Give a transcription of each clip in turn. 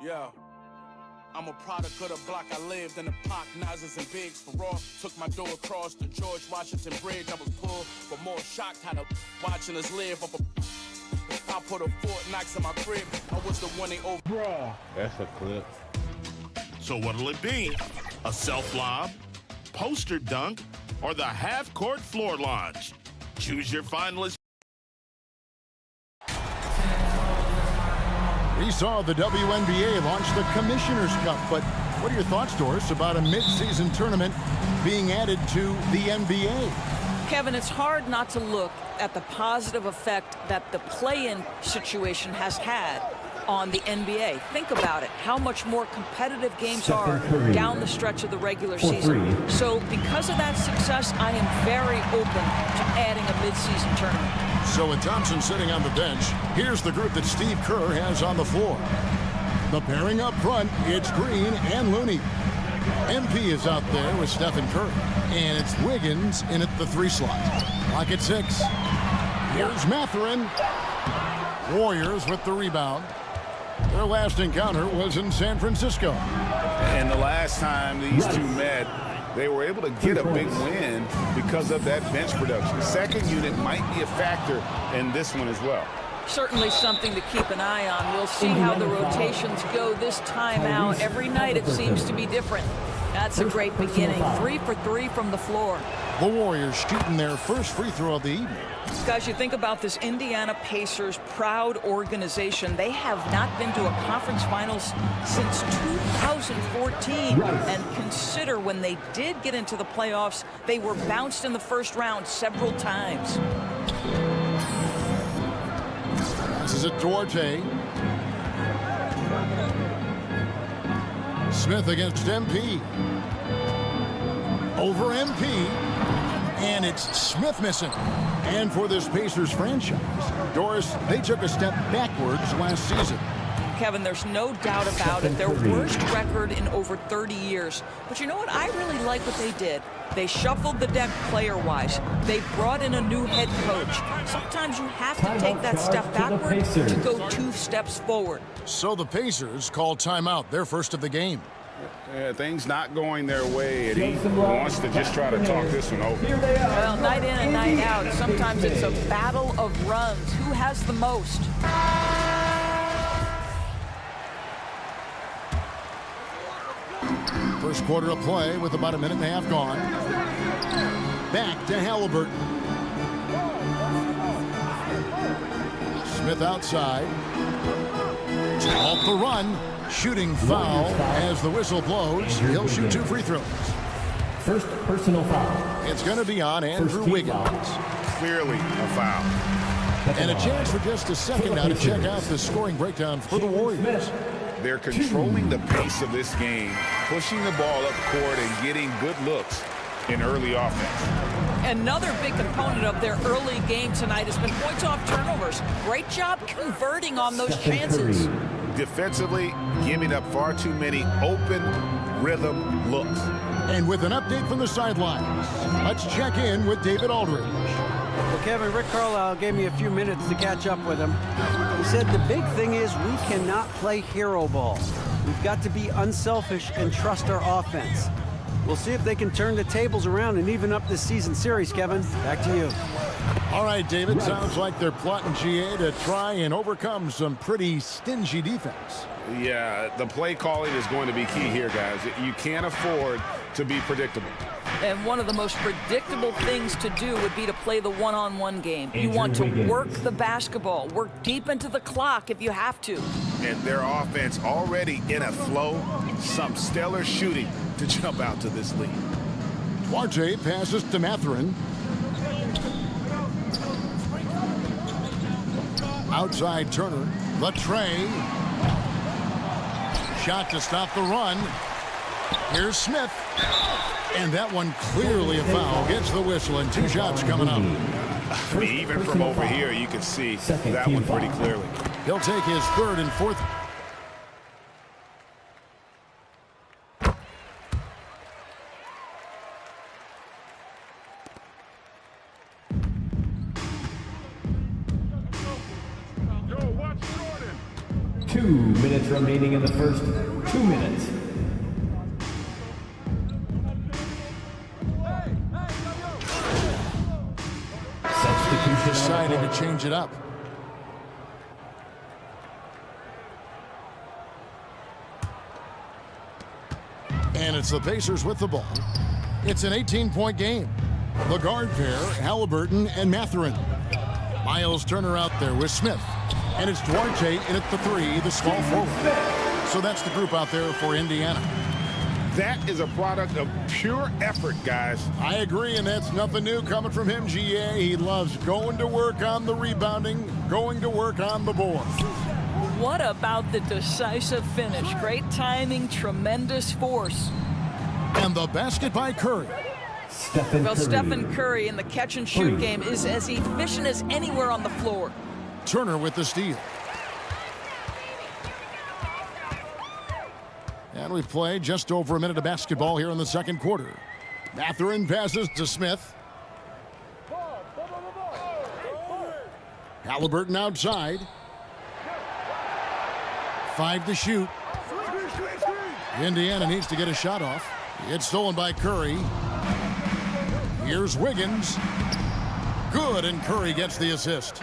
Yeah. I'm a product of the block I lived in. The Pac, Nazis, and Biggs for raw. Took my door across the George Washington Bridge. I was pulled, but more shocked how the watching us live up a. I put a Fort Knox in my crib. I was the one they over. Bruh. That's a clip. So what'll it be? A self-lob, poster dunk, or the half-court floor launch? Choose your finalist. We saw the WNBA launch the Commissioner's Cup, but what are your thoughts, Doris, about a mid-season tournament being added to the NBA? Kevin, it's hard not to look at the positive effect that the play-in situation has had on the NBA. Think about it, how much more competitive games are down the stretch of the regular season. So because of that success, I am very open to adding a mid-season tournament. So with Thompson sitting on the bench, here's the group that Steve Kerr has on the floor. The pairing up front, it's Green and Looney. MP is out there with Stephen Curry. And it's Wiggins in at the 3 slot. Clock at 6. Here's Mathurin. Warriors with the rebound. Their last encounter was in San Francisco. And the last time these two met, they were able to get a big win because of that bench production. Second unit might be a factor in this one as well. Certainly something to keep an eye on. We'll see how the rotations go this time out. Every night it seems to be different. That's a great beginning. 3 for 3 from the floor. The Warriors shooting their first free throw of the evening. Guys, you think about this Indiana Pacers proud organization. They have not been to a conference finals since 2014. And consider when they did get into the playoffs, they were bounced in the first round several times. This is a Duarte. Smith against MP. Over MP. And it's Smith missing. And for this Pacers franchise, Doris, they took a step backwards last season. Kevin, there's no doubt about it. Their worst record in over 30 years. But you know what? I really like what they did. They shuffled the deck player-wise. They brought in a new head coach. Sometimes you have to take that step backward to go 2 steps forward. So the Pacers call timeout, their first of the game. Things not going their way, and he wants to just try to talk this one over. Well, night in and night out, sometimes it's a battle of runs. Who has the most? First quarter of play with about a minute and a half gone. Back to Halliburton. Smith outside. Off the run. Shooting foul as the whistle blows. He'll shoot 2 free throws. First personal foul. It's going to be on Andrew Wiggins. Clearly a foul. And a chance for just a second now to check out the scoring breakdown for the Warriors. They're controlling the pace of this game, pushing the ball up court and getting good looks in early offense. Another big component of their early game tonight has been points off turnovers. Great job converting on those chances. Defensively, giving up far too many open rhythm looks. And with an update from the sidelines, let's check in with David Aldridge. Well, Kevin, Rick Carlisle gave me a few minutes to catch up with him. He said the big thing is we cannot play hero ball. We've got to be unselfish and trust our offense. We'll see if they can turn the tables around and even up this season series, Kevin. Back to you. All right, David, sounds like they're plotting GA to try and overcome some pretty stingy defense. Yeah, the play calling is going to be key here, guys. You can't afford to be predictable. And one of the most predictable things to do would be to play the one-on-one game. You want to work the basketball, work deep into the clock if you have to. And their offense already in a flow, some stellar shooting to jump out to this lead. Duarte passes to Mathurin. Outside Turner, the tray. Shot to stop the run. Here's Smith. And that one clearly a foul. Gets the whistle and 2 shots coming up. I mean, even from over here, you can see that one pretty clearly. He'll take his 3rd and 4th. 2 minutes remaining in the first 2 minutes. Substitution Deciding to change it up. And it's the Pacers with the ball. It's an 18-point game. The guard pair, Halliburton and Mathurin. Miles Turner out there with Smith. And it's Duarte in at the 3, the small forward. So that's the group out there for Indiana. That is a product of pure effort, guys. I agree, and that's nothing new coming from him, GA. He loves going to work on the rebounding, going to work on the board. What about the decisive finish? Great timing, tremendous force. And the basket by Curry. Stephen Curry in the catch-and-shoot game is as efficient as anywhere on the floor. Turner with the steal. And we've played just over a minute of basketball here in the second quarter. Mathurin passes to Smith. Halliburton outside. 5 to shoot. Indiana needs to get a shot off. It's stolen by Curry. Here's Wiggins. Good, and Curry gets the assist.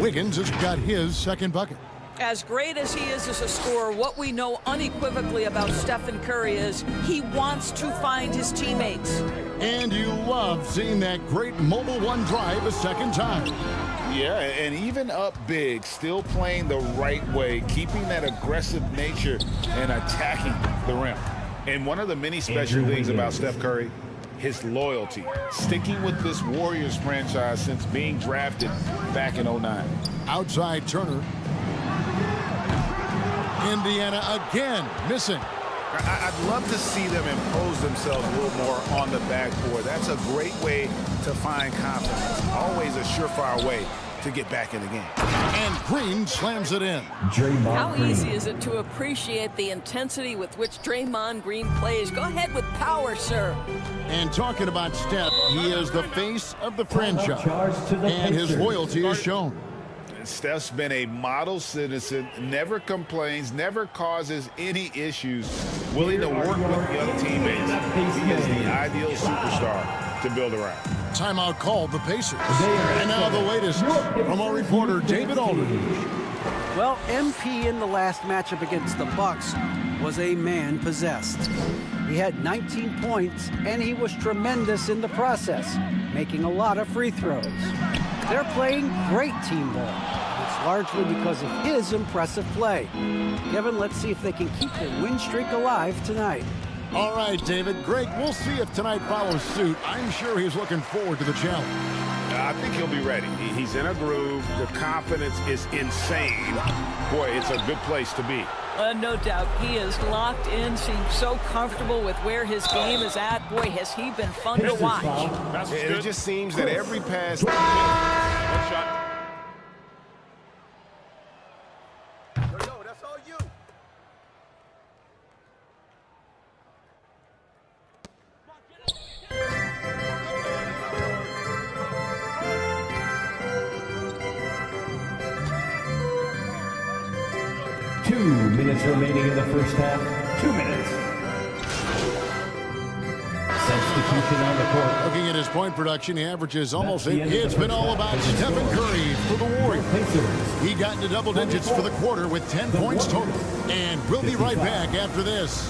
Wiggins has got his second bucket. As great as he is as a scorer, what we know unequivocally about Stephen Curry is he wants to find his teammates. And you love seeing that great mobile one drive a second time. Yeah, and even up big, still playing the right way, keeping that aggressive nature and attacking the rim. And one of the many special things about Steph Curry, his loyalty, sticking with this Warriors franchise since being drafted back in 09. Outside Turner. Indiana again missing. I'd love to see them impose themselves a little more on the backboard. That's a great way to find confidence. Always a surefire way to get back in the game. And Green slams it in. How easy is it to appreciate the intensity with which Draymond Green plays? Go ahead with power, sir. And talking about Steph, he is the face of the franchise. And his loyalty is shown. Steph's been a model citizen, never complains, never causes any issues, willing to work with young teammates. He is the ideal superstar to build around. Timeout called the Pacers. And now the latest from our reporter, David Aldridge. Well, MP in the last matchup against the Bucks was a man possessed. He had 19 points, and he was tremendous in the process, making a lot of free throws. They're playing great team ball. It's largely because of his impressive play. Kevin, let's see if they can keep the win streak alive tonight. All right, David. Greg, we'll see if tonight follows suit. I'm sure he's looking forward to the challenge. I think he'll be ready. He's in a groove. The confidence is insane. Boy, it's a good place to be. No doubt. He is locked in, seems so comfortable with where his game is at. Boy, has he been fun to watch. It just seems that every pass... One shot. Yo, that's all you. Two minutes remaining in the first half. 2 minutes. Substitution on the court. Looking at his point production, he averages almost 8. It's been all about Stephen Curry for the Warriors. He got into double digits for the quarter with 10 points total. And we'll be right back after this.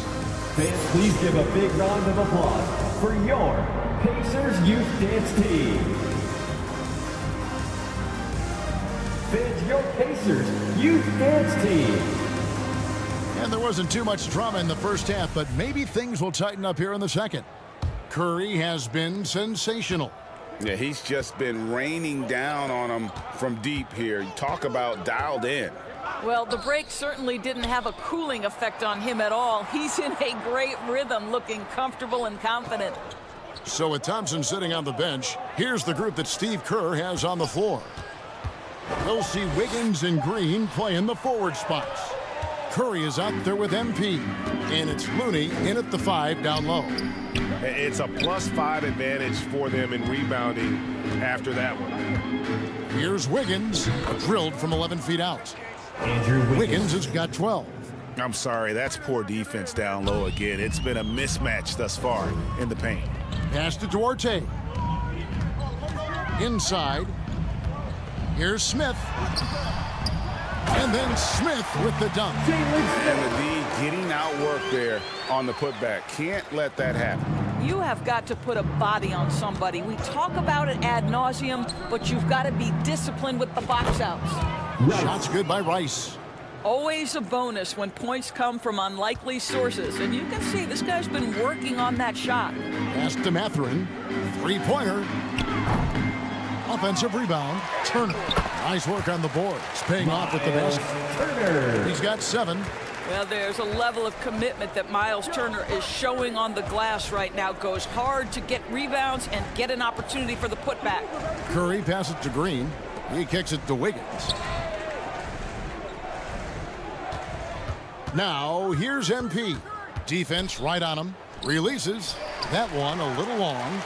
Fans, please give a big round of applause for your Pacers Youth Dance Team. Fans, your Pacers Youth Dance Team. And there wasn't too much drama in the first half, but maybe things will tighten up here in the second. Curry has been sensational. Yeah, he's just been raining down on him from deep here. Talk about dialed in. Well, the break certainly didn't have a cooling effect on him at all. He's in a great rhythm, looking comfortable and confident. So with Thompson sitting on the bench, here's the group that Steve Kerr has on the floor. We'll see Wiggins and Green play in the forward spots. Curry is out there with MP, and it's Looney in at the 5 down low. It's a +5 advantage for them in rebounding after that one. Here's Wiggins, drilled from 11 feet out. Wiggins has got 12. I'm sorry, that's poor defense down low again. It's been a mismatch thus far in the paint. Pass to Duarte. Inside. Here's Smith. And then Smith with the dunk. And the D getting outworked there on the putback. Can't let that happen. You have got to put a body on somebody. We talk about it ad nauseum, but you've got to be disciplined with the box outs. Shots good by Rice. Always a bonus when points come from unlikely sources. And you can see this guy's been working on that shot. Pass to Mathurin. Three-pointer. Offensive rebound. Turner. Nice work on the boards. Paying off with the basket. He's got 7. Well, there's a level of commitment that Miles Turner is showing on the glass right now. Goes hard to get rebounds and get an opportunity for the putback. Curry passes to Green. He kicks it to Wiggins. Now, here's MP. Defense right on him. Releases. That one a little long.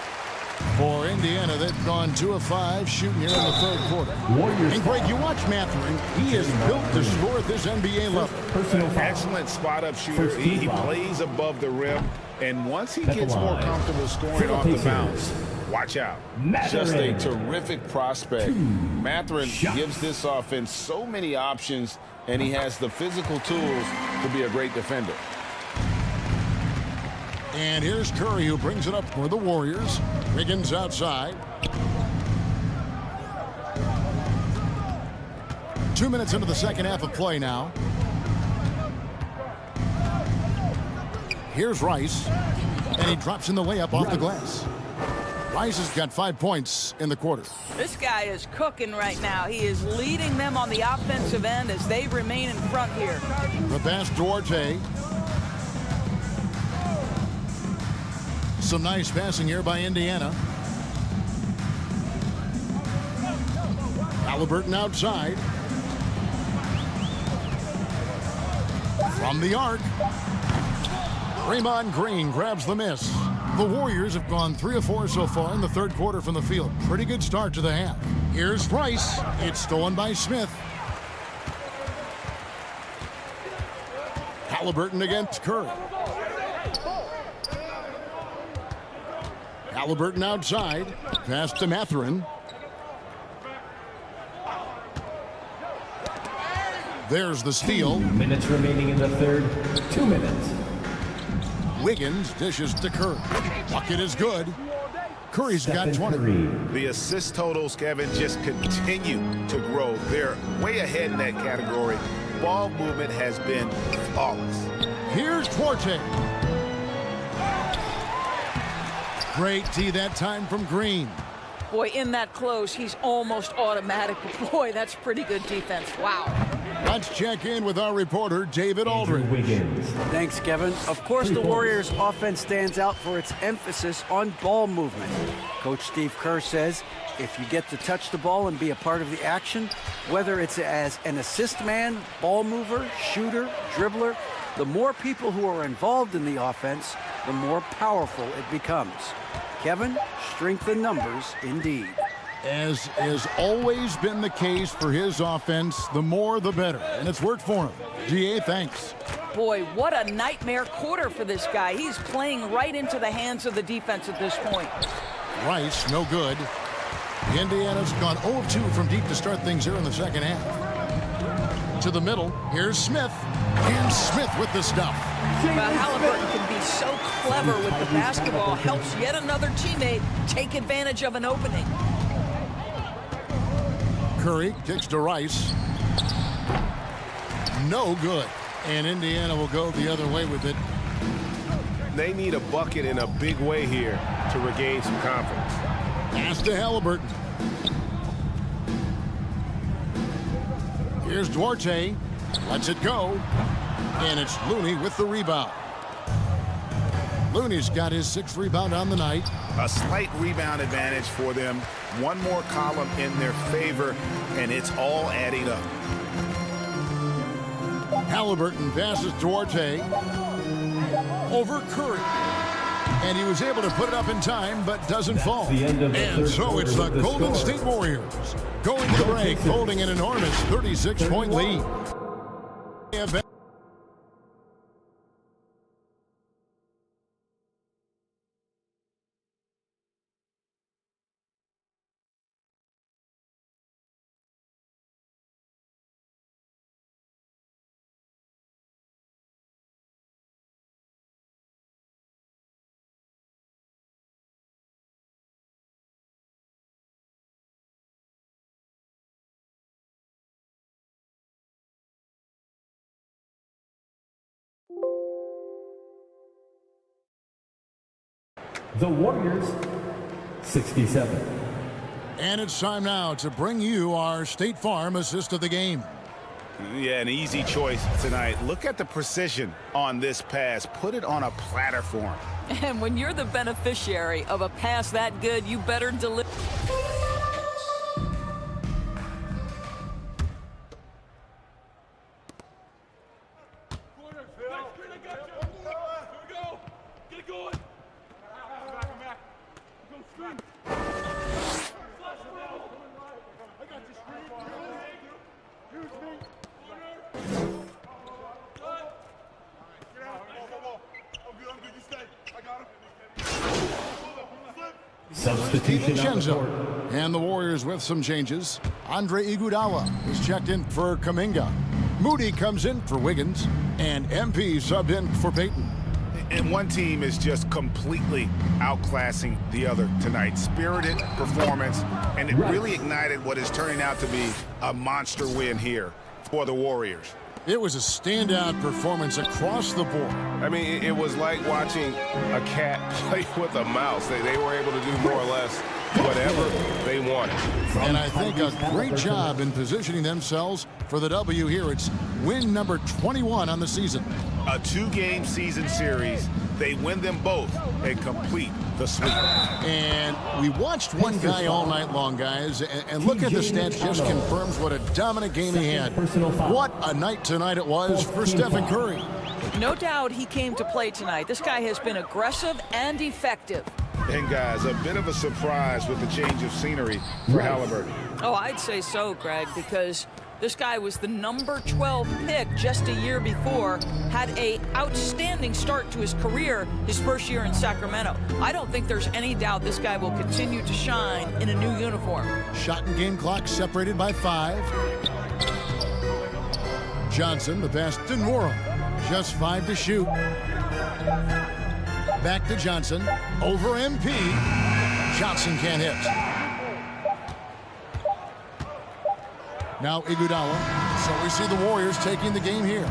For Indiana, they've gone 2 of 5 shooting here in the third quarter. And Greg, you watch Mathurin. He is built to score at this NBA level. Excellent spot-up shooter. He plays above the rim. And once he gets more comfortable scoring off the bounce, watch out. Just a terrific prospect. Mathurin gives this offense so many options, and he has the physical tools to be a great defender. And here's Curry, who brings it up for the Warriors. Wiggins outside. 2 minutes into the second half of play now. Here's Rice. And he drops in the layup off the glass. Rice has got 5 points in the quarter. This guy is cooking right now. He is leading them on the offensive end as they remain in front here. The pass, Duarte. Some nice passing here by Indiana. Halliburton outside. From the arc. Draymond Green grabs the miss. The Warriors have gone 3 of 4 so far in the third quarter from the field. Pretty good start to the half. Here's Rice. It's stolen by Smith. Halliburton against Curry. Halliburton outside. Pass to Mathurin. There's the steal. 2 minutes remaining in the third. 2 minutes. Wiggins dishes to Curry. Bucket is good. Curry's got 20. The assist totals, Kevin, just continue to grow. They're way ahead in that category. Ball movement has been flawless. Here's Duarte. Great D that time from Green. Boy, in that close, he's almost automatic. Boy, that's pretty good defense. Wow. Let's check in with our reporter, David Aldridge. Thanks, Kevin. Of course, the Warriors' offense stands out for its emphasis on ball movement. Coach Steve Kerr says if you get to touch the ball and be a part of the action, whether it's as an assist man, ball mover, shooter, dribbler, the more people who are involved in the offense, the more powerful it becomes. Kevin, strength in numbers indeed. As has always been the case for his offense, the more the better, and it's worked for him. GA, thanks. Boy, what a nightmare quarter for this guy. He's playing right into the hands of the defense at this point. Rice, no good. Indiana's gone 0 of 2 from deep to start things here in the second half. To the middle, here's Smith. And Smith with the stuff. Well, Halliburton can be so clever with the basketball, helps yet another teammate take advantage of an opening. Curry kicks to Rice. No good. And Indiana will go the other way with it. They need a bucket in a big way here to regain some confidence. Pass to Halliburton. Here's Duarte. Lets it go. And it's Looney with the rebound. Looney's got his 6th rebound on the night. A slight rebound advantage for them. One more column in their favor, and it's all adding up. Halliburton passes Duarte. Over Curry. And he was able to put it up in time, but doesn't fall. And so it's the Golden State Warriors going to break, holding an enormous 36-point lead. The Warriors, 67. And it's time now to bring you our State Farm assist of the game. Yeah, an easy choice tonight. Look at the precision on this pass. Put it on a platter for him. And when you're the beneficiary of a pass that good, you better deliver. Substitution on the court. And the Warriors with some changes. Andre Iguodala is checked in for Kuminga. Moody comes in for Wiggins. And MP subbed in for Payton. And one team is just completely outclassing the other tonight. Spirited performance, and it really ignited what is turning out to be a monster win here for the Warriors. It was a standout performance across the board. I mean, it was like watching a cat play with a mouse. They were able to do more or less whatever they wanted. And I think a great job in positioning themselves for the W here. It's win number 21 on the season. A two-game season series. They win them both and complete the sweep. And we watched one guy all night long, guys, and look at the stats, just confirms what a dominant game he had. What a night tonight it was for Stephen Curry. No doubt he came to play tonight. This guy has been aggressive and effective. And guys, a bit of a surprise with the change of scenery for Halliburton. Oh, I'd say so, Greg, because this guy was the number 12 pick just a year before, had an outstanding start to his career his first year in Sacramento. I don't think there's any doubt this guy will continue to shine in a new uniform. Shot and game clock separated by 5. Johnson, the pass to Nora. Just 5 to shoot. Back to Johnson. Over MP. Johnson can't hit. Now Iguodala. So we see the Warriors taking the game here.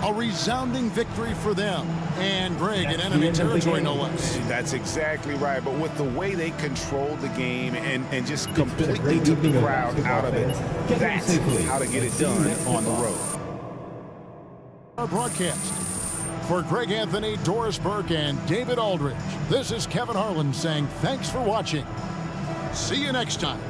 A resounding victory for them. And Greg in enemy territory, no less. That's exactly right. But with the way they controlled the game and just completely took the crowd out of it, that's how to get it done on the road. Our broadcast. For Greg Anthony, Doris Burke, and David Aldridge, this is Kevin Harlan saying thanks for watching. See you next time.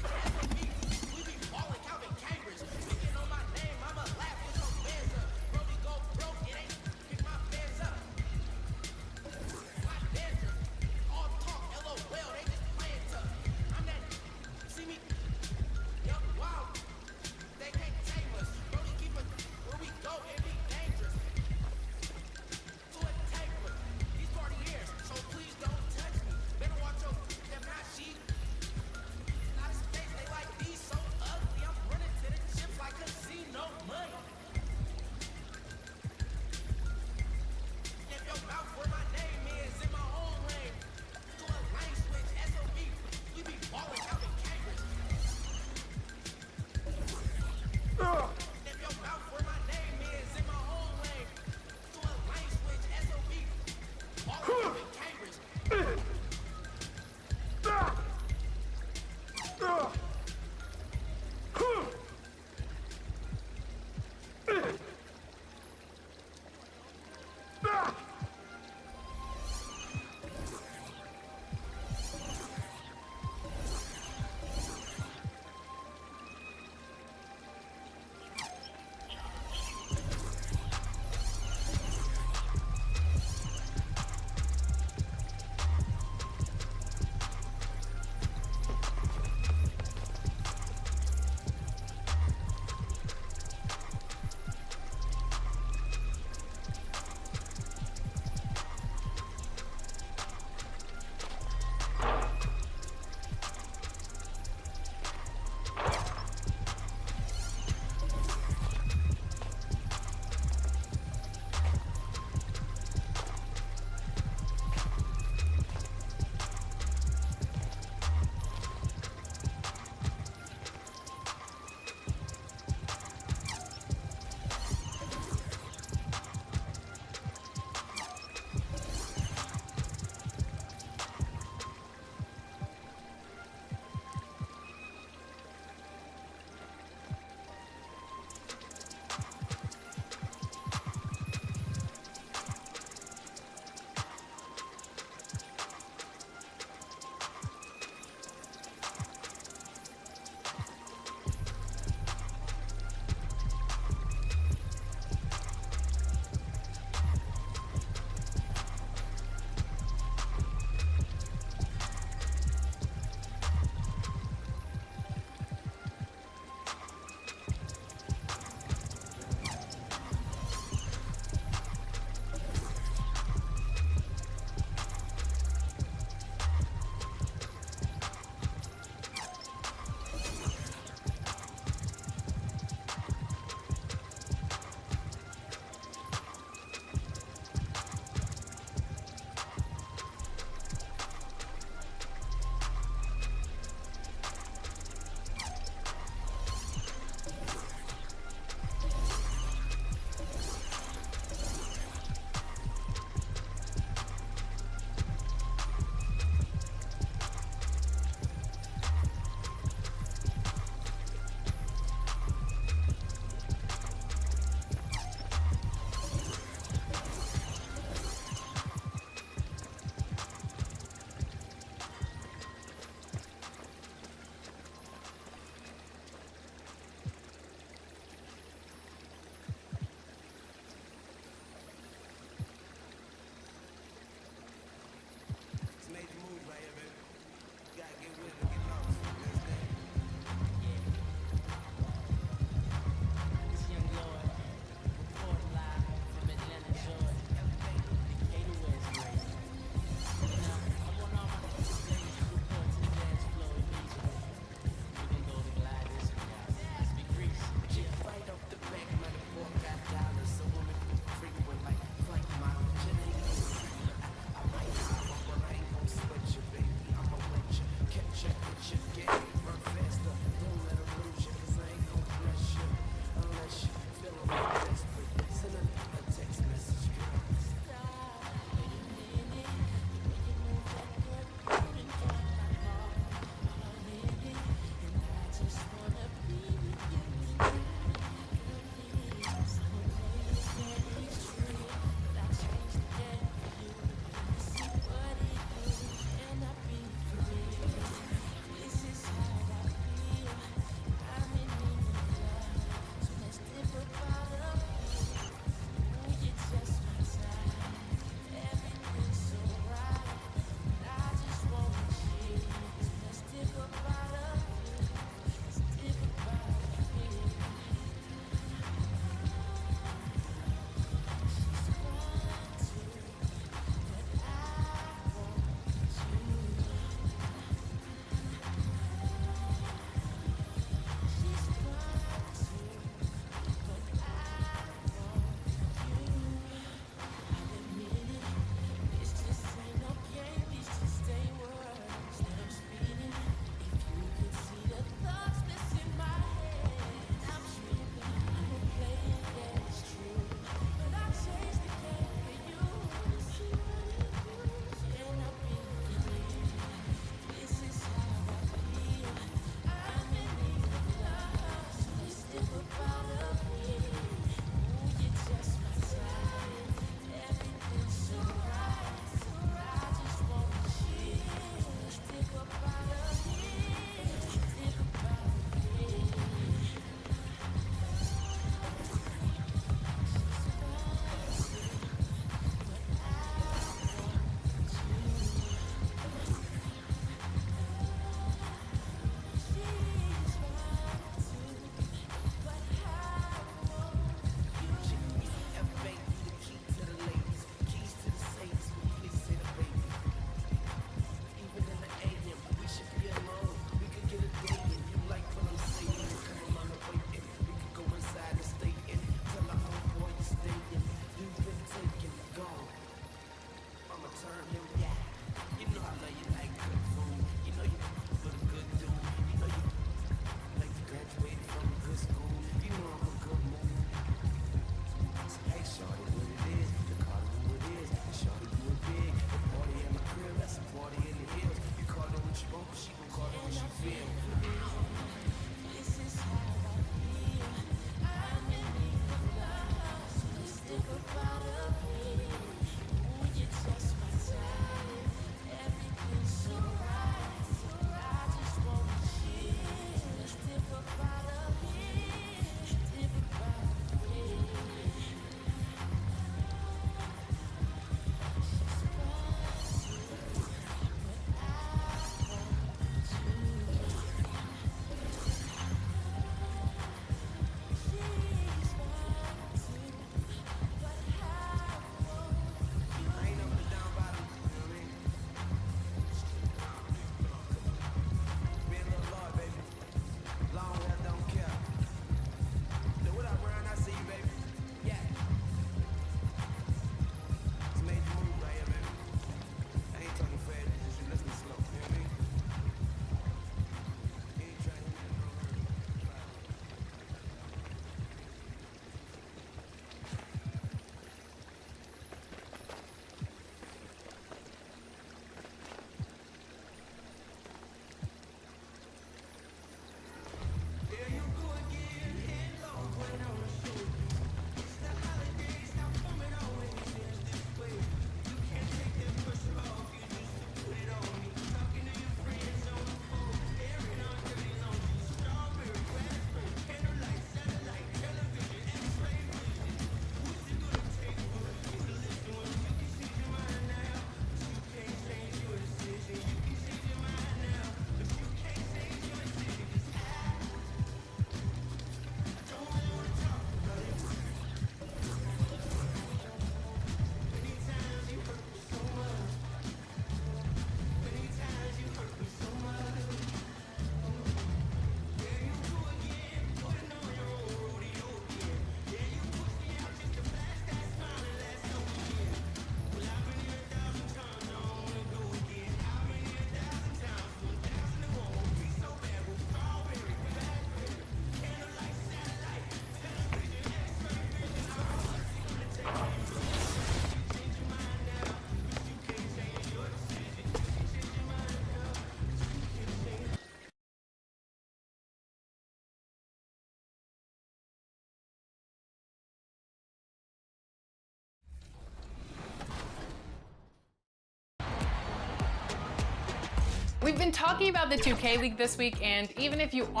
We've been talking about the 2K League this week, and even if you aren't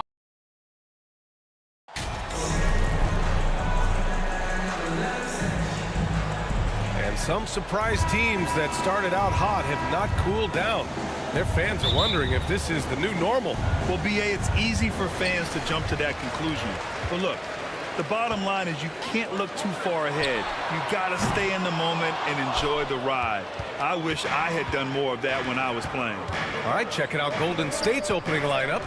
And some surprise teams that started out hot have not cooled down. Their fans are wondering if this is the new normal. Well, BA, it's easy for fans to jump to that conclusion. But look, the bottom line is you can't look too far ahead. You got to stay in the moment and enjoy the ride. I wish I had done more of that when I was playing. All right, checking out Golden State's opening lineup.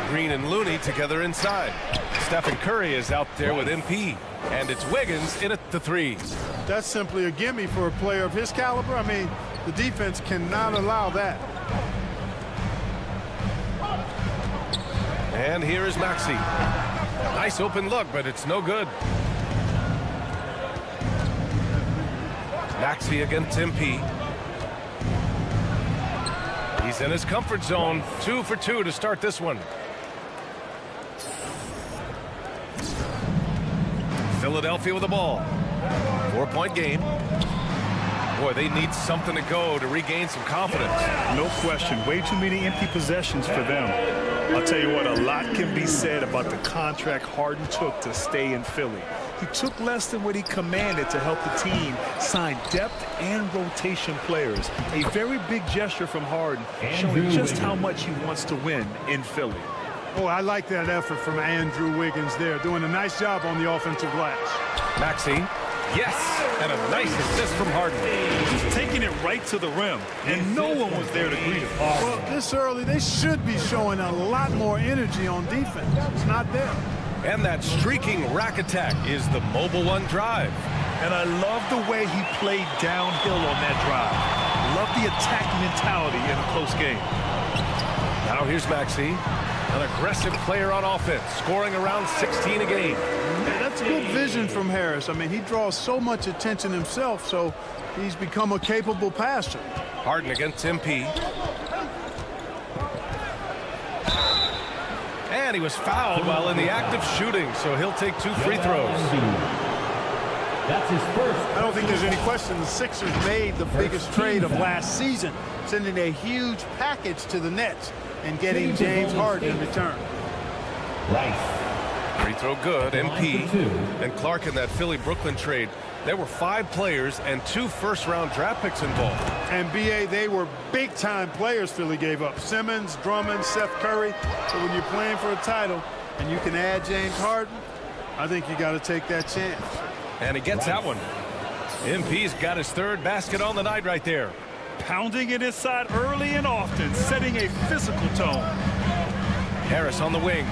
Green and Looney together inside. Stephen Curry is out there with MP. And it's Wiggins in at the threes. That's simply a gimme for a player of his caliber. I mean, the defense cannot allow that. And here is Maxey. Nice open look, but it's no good. Maxey against MP. He's in his comfort zone. 2 for 2 to start this one. Philadelphia with the ball. 4-point game. Boy, they need something to go to regain some confidence. No question. Way too many empty possessions for them. I'll tell you what, a lot can be said about the contract Harden took to stay in Philly. He took less than what he commanded to help the team sign depth and rotation players. A very big gesture from Harden, showing just how much he wants to win in Philly. Oh, I like that effort from Andrew Wiggins there, doing a nice job on the offensive glass. Maxey, yes, and a nice assist from Harden. Just taking it right to the rim, and no one was there to greet him. Well, this early, they should be showing a lot more energy on defense. It's not there. And that streaking rack attack is the Mobile One drive. And I love the way he played downhill on that drive. Love the attack mentality in a close game. Now here's Maxey, an aggressive player on offense, scoring around 16 a game. Yeah, that's good vision from Harris. I mean, he draws so much attention himself, so he's become a capable passer. Harden against MP. And he was fouled while in the act of shooting, so he'll take 2 free throws. That's his first. I don't think there's any question the Sixers made the biggest trade of last season, sending a huge package to the Nets and getting James Harden in return. Rice. Free throw good, MP. And Clark in that Philly-Brooklyn trade. There were 5 players and 2 first-round draft picks involved. And BA, they were big-time players Philly gave up. Simmons, Drummond, Seth Curry. So when you're playing for a title and you can add James Harden, I think you got to take that chance. And he gets that one. MP's got his 3rd basket on the night right there. Pounding it inside early and often, setting a physical tone. Harris on the wing.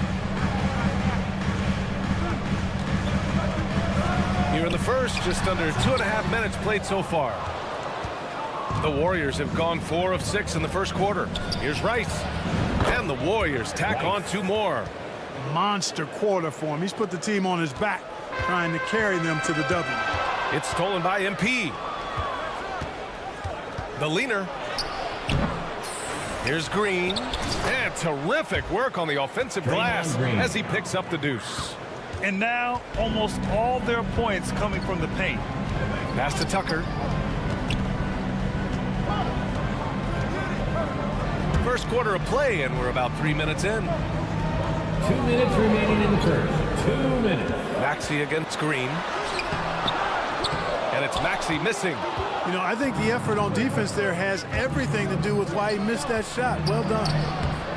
Here in the first, just under 2.5 minutes played so far. The Warriors have gone 4 of 6 in the first quarter. Here's Rice. And the Warriors tack on 2 more. Monster quarter for him. He's put the team on his back, trying to carry them to the W. It's stolen by MP. The leaner. Here's Green. And terrific work on the offensive glass as he picks up the deuce. And now, almost all their points coming from the paint. Pass to Tucker. First quarter of play, and we're about 3 minutes in. 2 minutes remaining in the first. 2 minutes. Maxey against Green. And it's Maxey missing. You know, I think the effort on defense there has everything to do with why he missed that shot. Well done.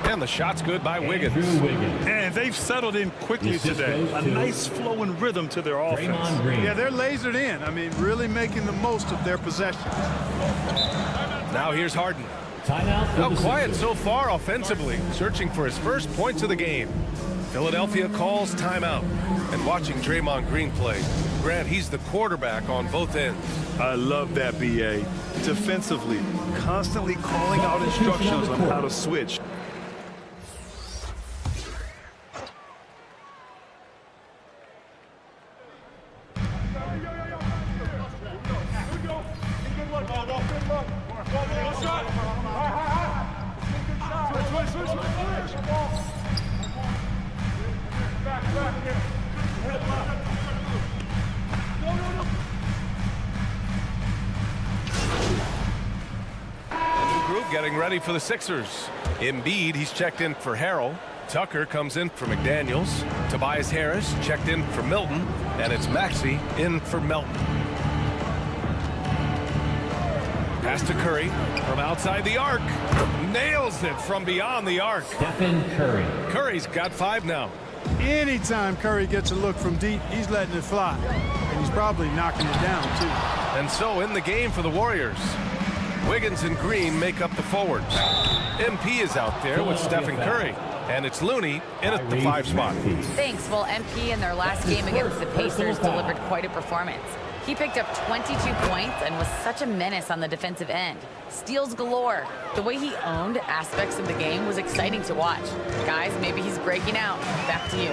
And the shot's good by Wiggins. And they've settled in quickly today. A nice flow and rhythm to their offense. Yeah, they're lasered in. I mean, really making the most of their possessions. Now here's Harden. Timeout. Now quiet so far offensively, searching for his first points of the game. Philadelphia calls timeout. And watching Draymond Green play, Grant, he's the quarterback on both ends. I love that, BA. Defensively, constantly calling out instructions on how to switch. getting ready for the Sixers. Embiid, he's checked in for Harrell. Tucker comes in for McDaniels. Tobias Harris checked in for Milton. And it's Maxey in for Melton. Pass to Curry from outside the arc. Nails it from beyond the arc. Stephen Curry. Curry's got 5 now. Anytime Curry gets a look from deep, he's letting it fly. And he's probably knocking it down, too. And so in the game for the Warriors, Wiggins and Green make up the forwards. MP is out there with Stephen Curry. And it's Looney in at the 5 spot. Thanks. Well, MP in their last game against the Pacers delivered quite a performance. He picked up 22 points and was such a menace on the defensive end. Steals galore. The way he owned aspects of the game was exciting to watch. Guys, maybe he's breaking out. Back to you.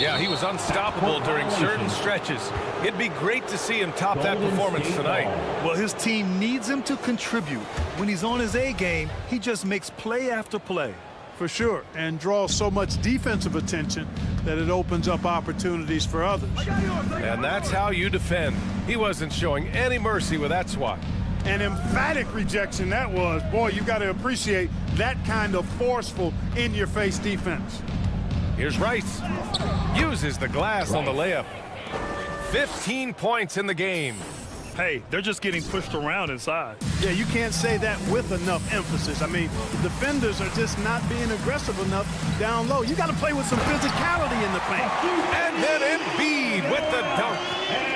Yeah, he was unstoppable during certain stretches. It'd be great to see him top that performance tonight. Well, his team needs him to contribute. When he's on his A game, he just makes play after play. For sure, and draws so much defensive attention that it opens up opportunities for others. And that's how you defend. He wasn't showing any mercy with that swat. An emphatic rejection that was. Boy, you got to appreciate that kind of forceful, in-your-face defense. Here's Rice. Uses the glass on the layup. 15 points in the game. Hey, they're just getting pushed around inside. Yeah, you can't say that with enough emphasis. I mean, the defenders are just not being aggressive enough down low. You got to play with some physicality in the paint. And then Embiid with the dunk.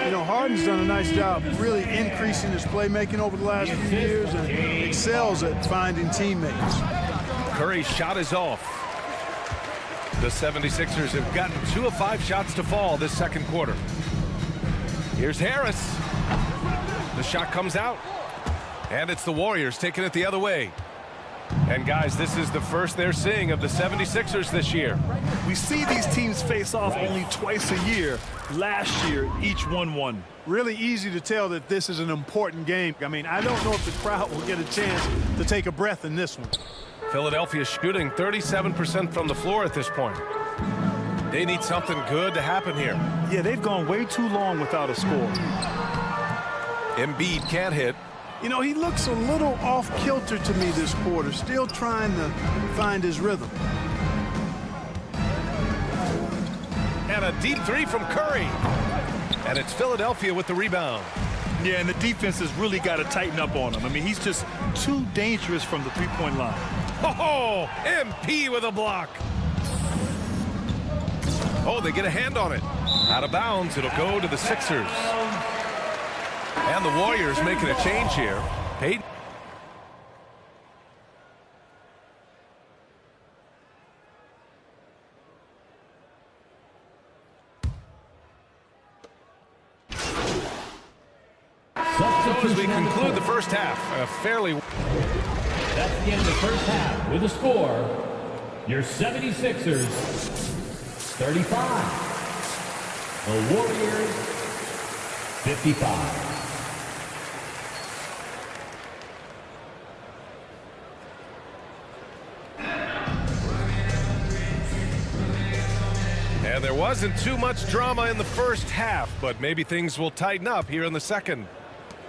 You know, Harden's done a nice job really increasing his playmaking over the last few years and excels at finding teammates. Curry's shot is off. The 76ers have gotten 2 of 5 shots to fall this second quarter. Here's Harris. The shot comes out, and it's the Warriors taking it the other way. And guys, this is the first they're seeing of the 76ers this year. We see these teams face off only twice a year. Last year, each won. Really easy to tell that this is an important game. I mean, I don't know if the crowd will get a chance to take a breath in this one. Philadelphia shooting 37% from the floor at this point. They need something good to happen here. Yeah, they've gone way too long without a score. Embiid can't hit. You know, he looks a little off-kilter to me this quarter, still trying to find his rhythm. And a deep 3 from Curry. And it's Philadelphia with the rebound. Yeah, and the defense has really got to tighten up on him. I mean, he's just too dangerous from the three-point line. Oh, MP with a block. Oh, they get a hand on it. Out of bounds, it'll go to the Sixers. And the Warriors making a change here. Peyton. So as we conclude the first half, a fairly... That's the end of the first half with a score. Your 76ers, 35. The Warriors, 55. And there wasn't too much drama in the first half, but maybe things will tighten up here in the second.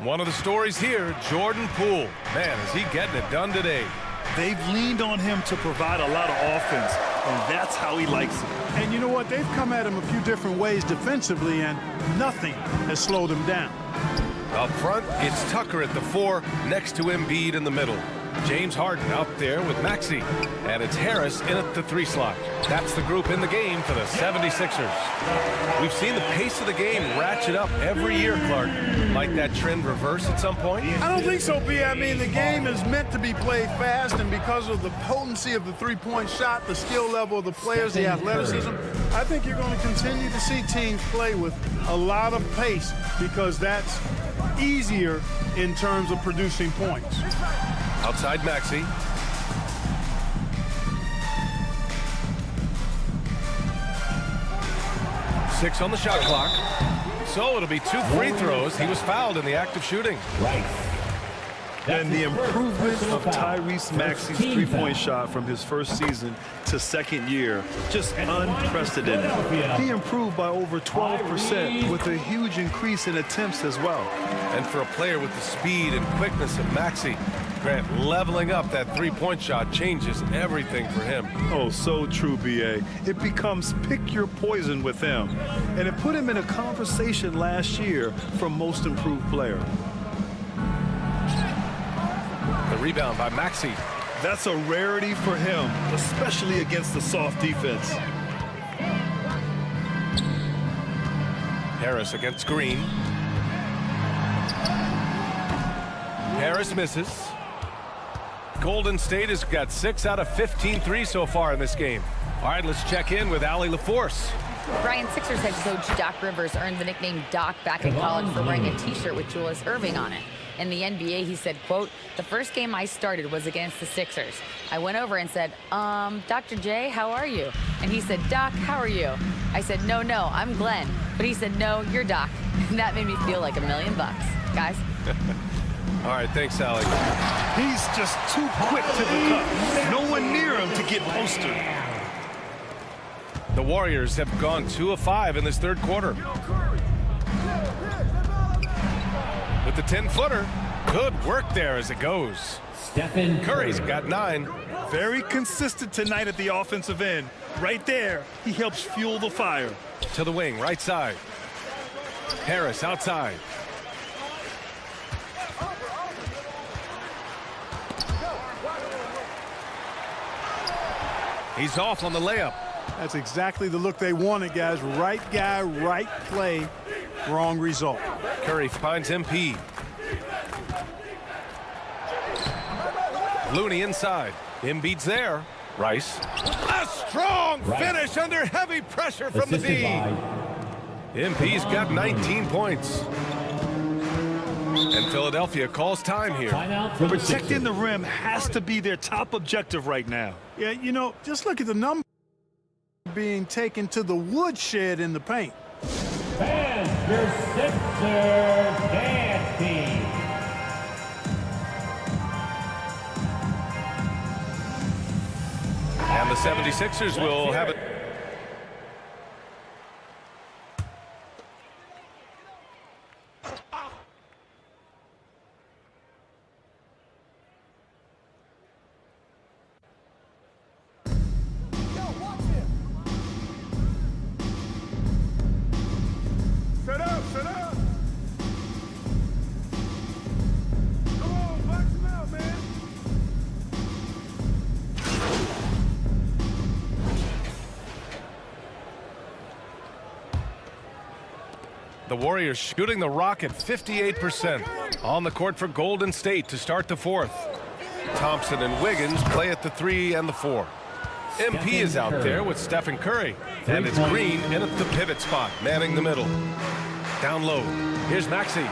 One of the stories here, Jordan Poole. Man, is he getting it done today. They've leaned on him to provide a lot of offense, and that's how he likes it. And you know what? They've come at him a few different ways defensively, and nothing has slowed him down. Up front, it's Tucker at the 4, next to Embiid in the middle. James Harden out there with Maxey. And it's Harris in at the 3 slot. That's the group in the game for the 76ers. We've seen the pace of the game ratchet up every year, Clark. Might that trend reverse at some point? I don't think so, B. I mean, the game is meant to be played fast, and because of the potency of the three-point shot, the skill level of the players, the athleticism, I think you're going to continue to see teams play with a lot of pace because that's easier in terms of producing points. Outside Maxey. Six on the shot clock. So it'll be 2 free throws. He was fouled in the act of shooting. Right. And the improvement of Tyrese Maxey's three-point shot from his first season to second year, just unprecedented. He improved by over 12% with a huge increase in attempts as well. And for a player with the speed and quickness of Maxey, Grant, leveling up that three-point shot changes everything for him. Oh, so true, B.A. It becomes pick your poison with him. And it put him in a conversation last year for most improved player. The rebound by Maxey. That's a rarity for him, especially against the soft defense. Harris against Green. Harris misses. Golden State has got 6 out of 15 threes so far in this game. All right, let's check in with Allie LaForce. Brian, Sixers head coach Doc Rivers earned the nickname Doc back in college for wearing a T-shirt with Julius Erving on it. In the NBA, he said, quote, "The first game I started was against the Sixers. I went over and said, Dr. J, how are you?" And he said, "Doc, how are you?" I said, no, I'm Glenn." But he said, "No, you're Doc." And that made me feel like $1 million, guys. All right, thanks, Allie. He's just too quick to the cup. No one near him to get posted. The Warriors have gone 2 of 5 in this third quarter. With the 10-footer, good work there as it goes. Stephen Curry's got 9. Very consistent tonight at the offensive end. Right there, he helps fuel the fire. To the wing, right side. Harris outside. He's off on the layup. That's exactly the look they wanted, guys. Right guy, right play, wrong result. Curry finds MP. Looney inside. Embiid's there. Rice. A strong finish under heavy pressure from the D. MP's got 19 points. And Philadelphia calls time here. Protecting the rim has to be their top objective right now. Yeah, you know, just look at the number being taken to the woodshed in the paint. And your Sixers dance team. And the 76ers will have it. Set up. Come on, box him out, man. The Warriors shooting the rock at 58% on the court for Golden State to start the fourth. Thompson and Wiggins play at the 3 and the 4. MP is out there with Stephen Curry. And it's Green in at the pivot spot, manning the middle. Down low. Here's Maxey.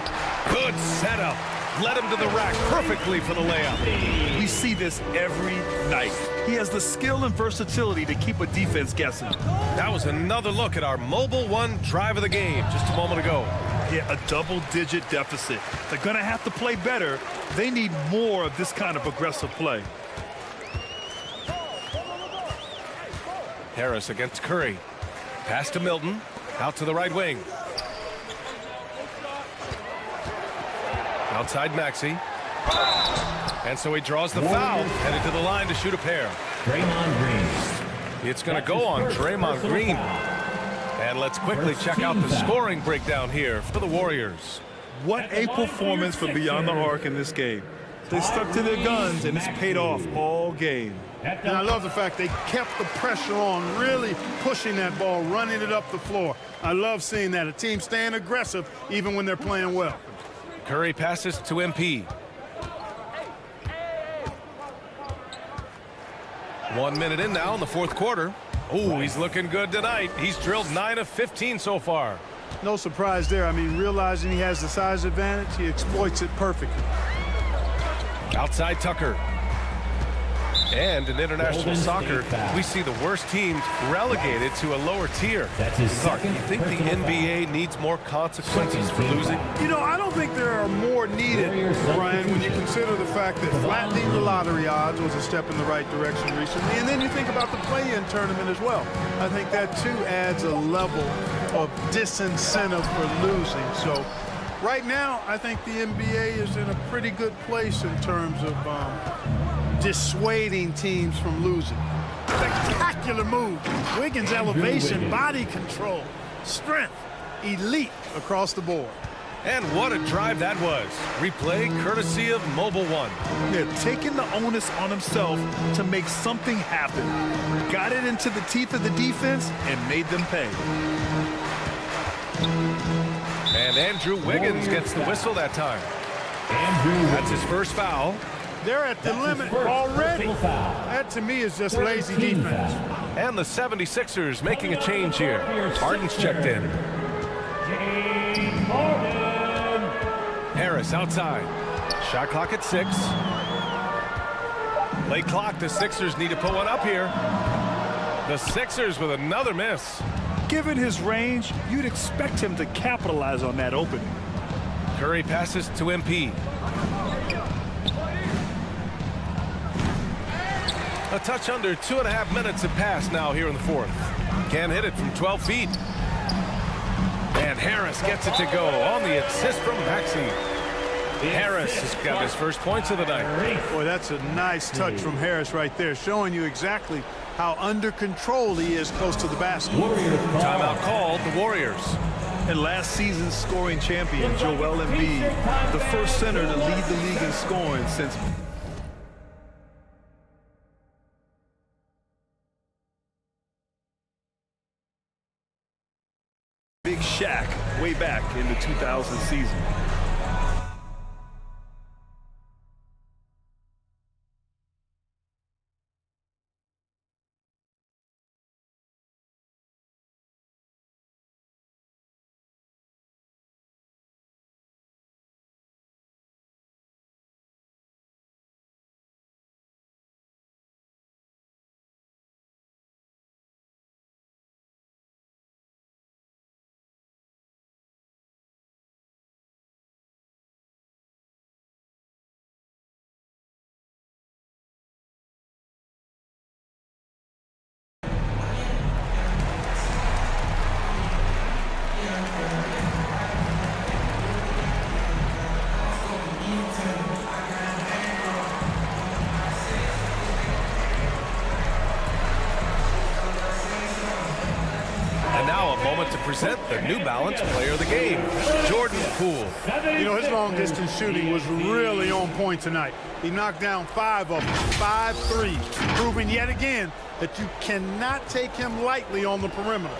Good setup. Led him to the rack perfectly for the layup. We see this every night. He has the skill and versatility to keep a defense guessing. That was another look at our Mobile One drive of the game just a moment ago. Yeah, a double-digit deficit. They're going to have to play better. They need more of this kind of aggressive play. Harris against Curry. Pass to Milton. Out to the right wing. Outside Maxey. And so he draws the foul. Headed to the line to shoot a pair. Draymond Green. It's going to go on Draymond Green. And let's quickly check out the scoring breakdown here for the Warriors. What a performance for Beyond the Arc in this game. They stuck to their guns, and it's paid off all game. And I love the fact they kept the pressure on, really pushing that ball, running it up the floor. I love seeing that. A team staying aggressive even when they're playing well. Curry passes to MP. 1 minute in now in the fourth quarter. Oh, he's looking good tonight. He's drilled 9 of 15 so far. No surprise there. I mean, realizing he has the size advantage, he exploits it perfectly. Outside Tucker. And in international soccer, we see the worst teams relegated to a lower tier. Clark, you think the NBA needs more consequences for losing? You know, I don't think there are more needed, Brian, when you consider the fact that flattening the lottery odds was a step in the right direction recently. And then you think about the play-in tournament as well. I think that, too, adds a level of disincentive for losing. So right now, I think the NBA is in a pretty good place in terms of dissuading teams from losing. Spectacular move. Wiggins' elevation, body control, strength, elite across the board. And what a drive that was. Replay courtesy of Mobile One. They're taking the onus on himself to make something happen. Got it into the teeth of the defense and made them pay. And Andrew Wiggins gets the whistle that time. That's his first foul. They're at the limit already. That, to me, is just lazy defense. And the 76ers making a change here. Harden's checked in. Harris outside. Shot clock at 6. Late clock. The Sixers need to put one up here. The Sixers with another miss. Given his range, you'd expect him to capitalize on that opening. Curry passes to MP. A touch under 2.5 minutes have passed now here in the fourth. Can't hit it from 12 feet. And Harris gets it to go on the assist from Maxey. Harris has got his first points of the night. Boy, that's a nice touch from Harris right there, showing you exactly how under control he is close to the basket. Timeout called, the Warriors. And last season's scoring champion, Joel Embiid, the first center to lead the league in scoring since Big Shaq way back in the 2000 season. To present the New Balance Player of the Game, Jordan Poole. You know, his long-distance shooting was really on point tonight. He knocked down 5 of them, 5 threes, proving yet again that you cannot take him lightly on the perimeter.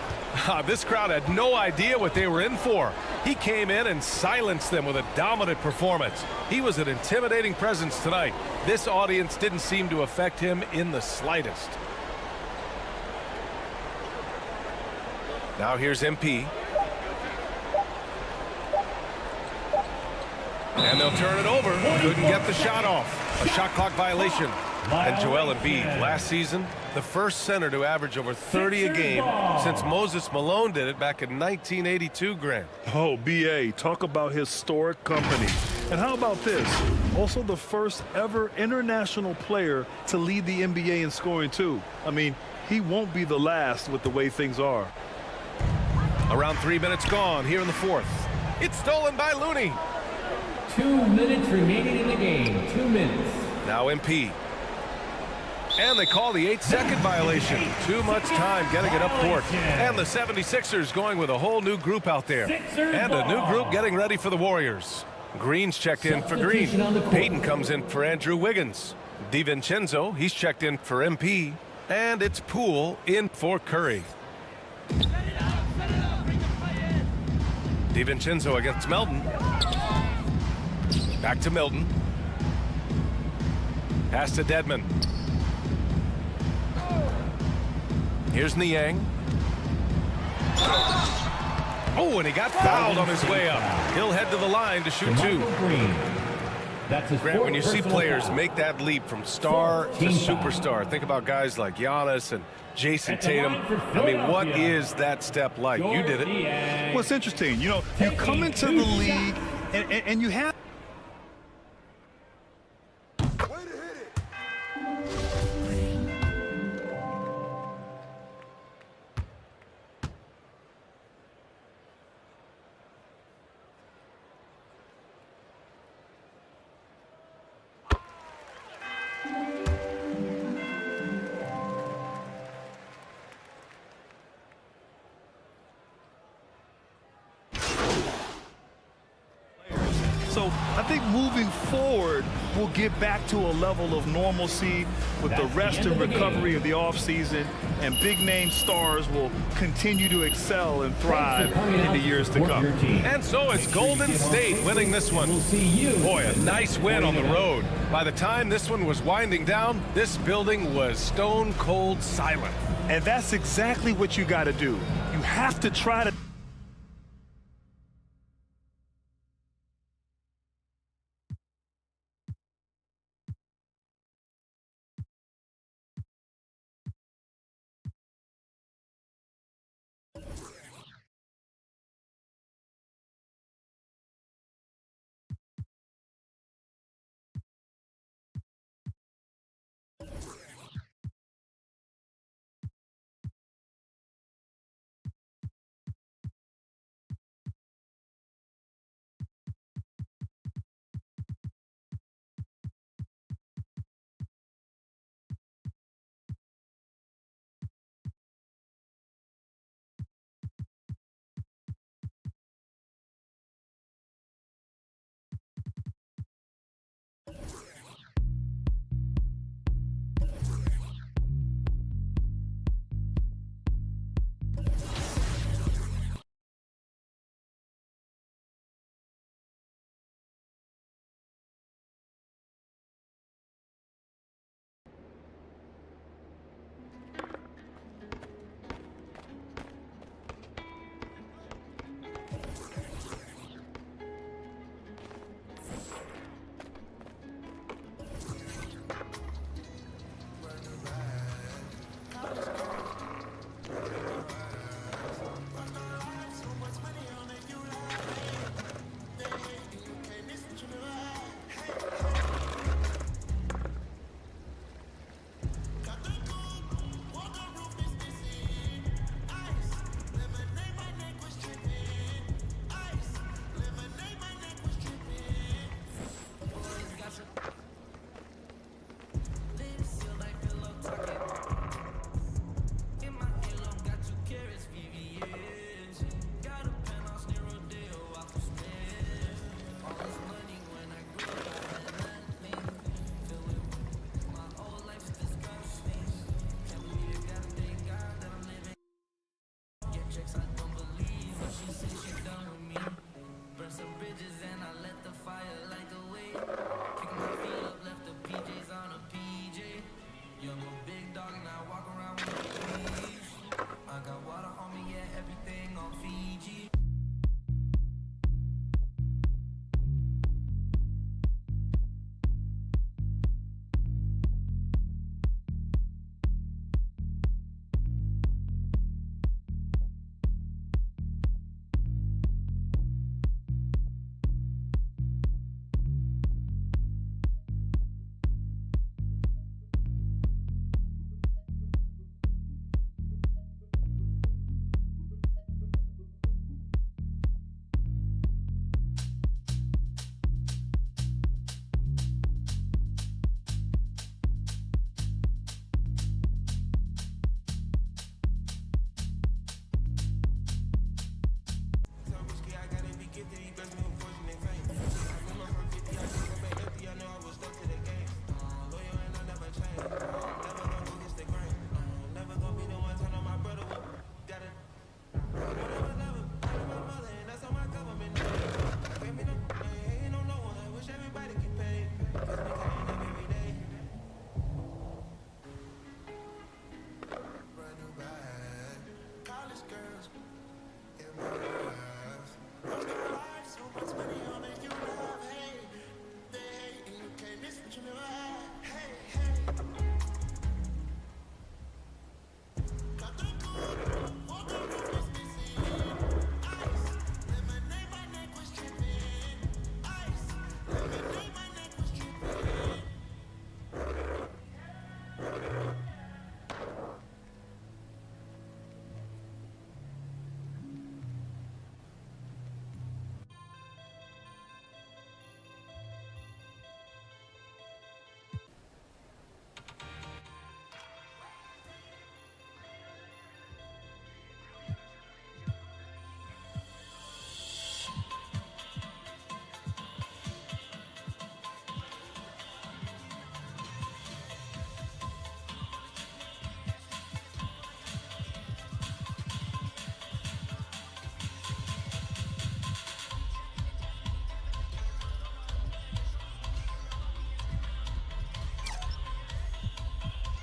This crowd had no idea what they were in for. He came in and silenced them with a dominant performance. He was an intimidating presence tonight. This audience didn't seem to affect him in the slightest. Now here's MP. And they'll turn it over. Couldn't get the shot off. A shot clock violation. And Joel Embiid, last season, the first center to average over 30 a game since Moses Malone did it back in 1982, Grant. Oh, B.A., talk about historic company. And how about this? Also the first ever international player to lead the NBA in scoring, too. I mean, he won't be the last with the way things are. Around 3 minutes gone here in the fourth. It's stolen by Looney. 2 minutes remaining in the game. 2 minutes. Now MP. And they call the 8-second violation. Too much time getting it up court. And the 76ers going with a whole new group out there. And a new group getting ready for the Warriors. Green's checked in for Green. Payton comes in for Andrew Wiggins. DiVincenzo, he's checked in for MP. And it's Poole in for Curry. DiVincenzo against Melton. Back to Milton. Pass to Dedmon. Here's Niang. Oh, and he got fouled on his way up. He'll head to the line to shoot 2. That's his Grant, when you see personal players foul. make that leap from star to superstar, think about guys like Giannis and Jason Tatum. I mean, what is that step like? You did it. Well, it's interesting. You know, you come into the league and you have. So I think moving forward, we'll get back to a level of normalcy with the rest and recovery of the offseason, and big-name stars will continue to excel and thrive in the years to come. And so it's Golden State winning this one. Boy, a nice win on the road. By the time this one was winding down, this building was stone cold silent. And that's exactly what you got to do. You have to try to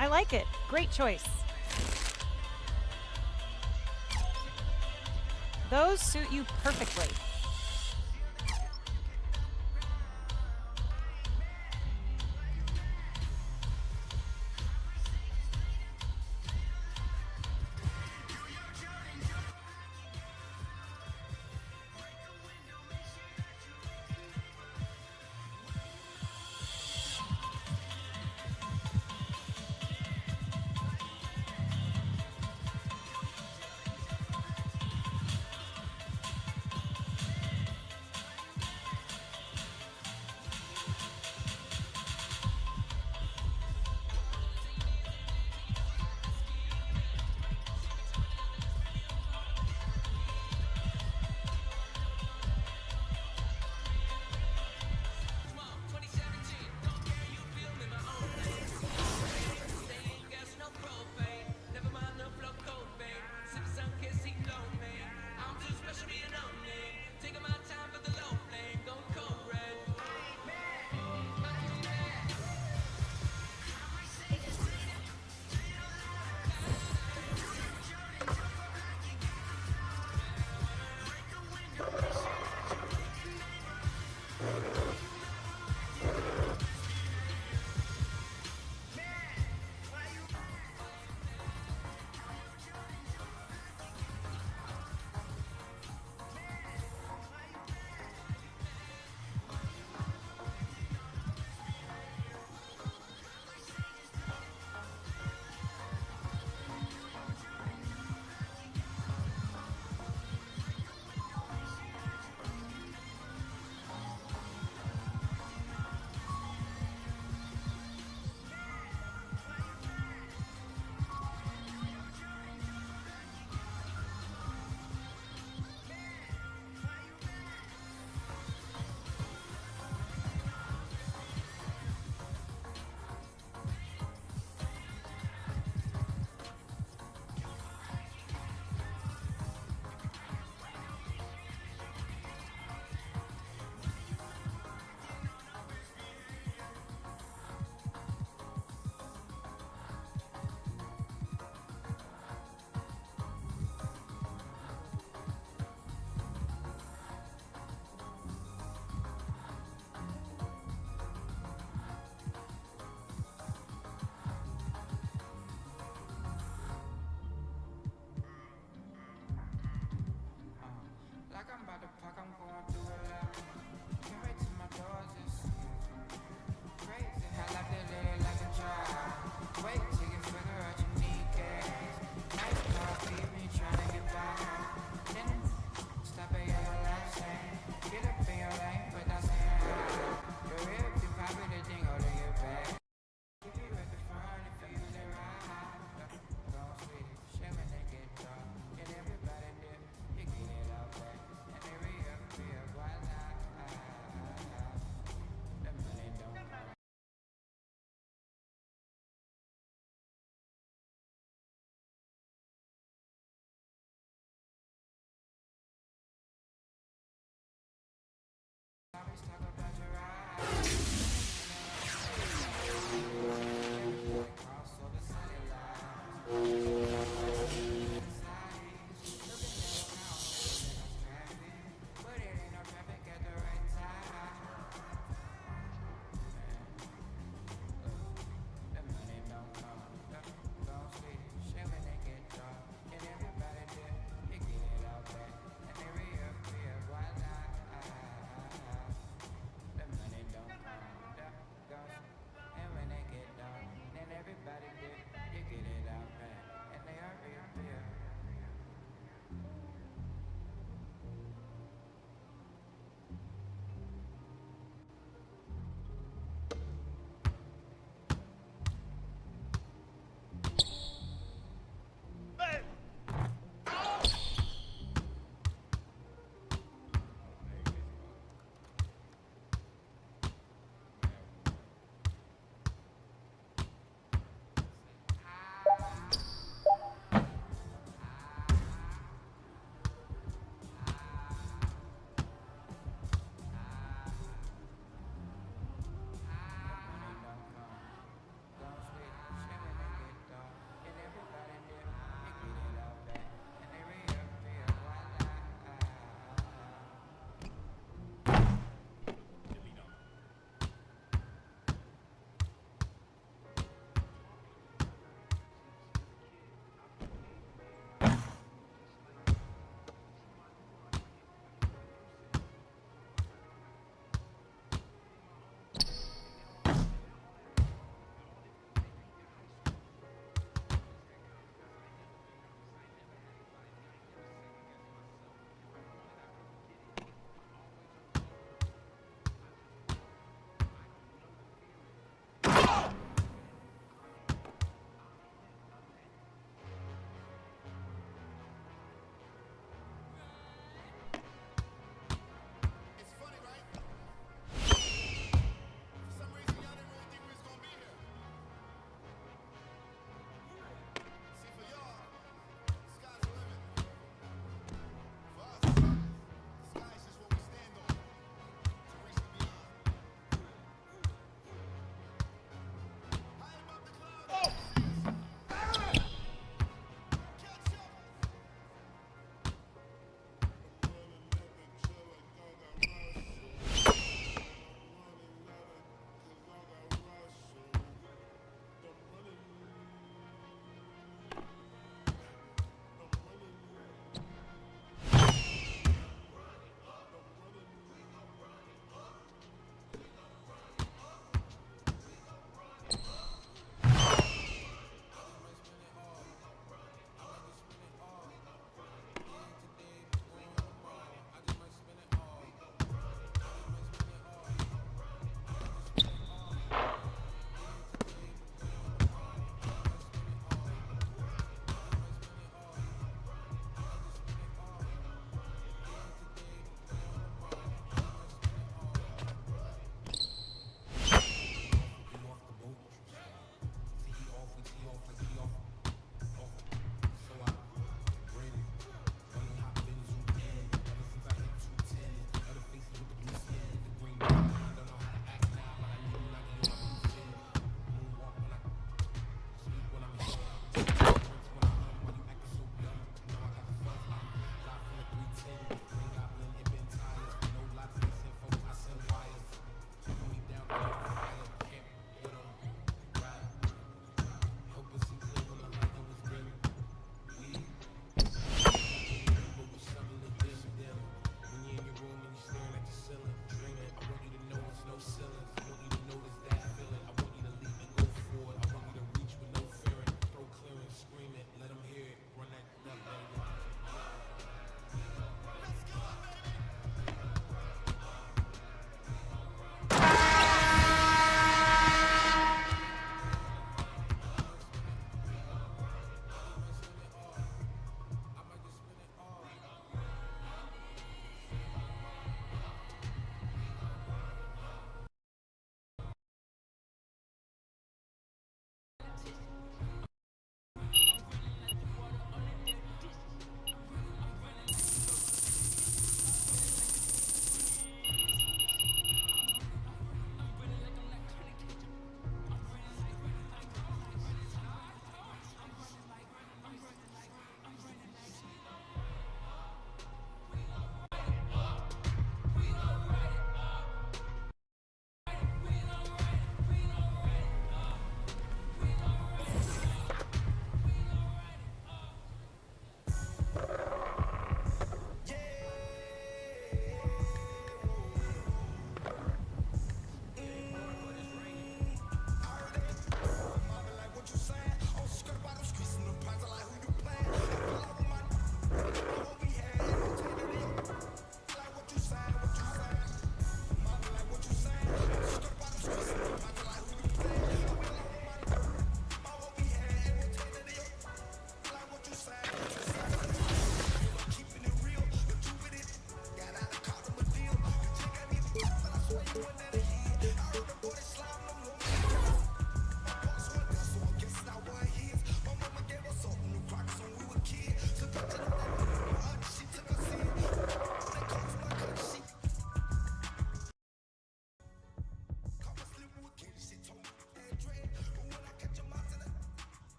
I like it. Great choice. Those suit you perfectly.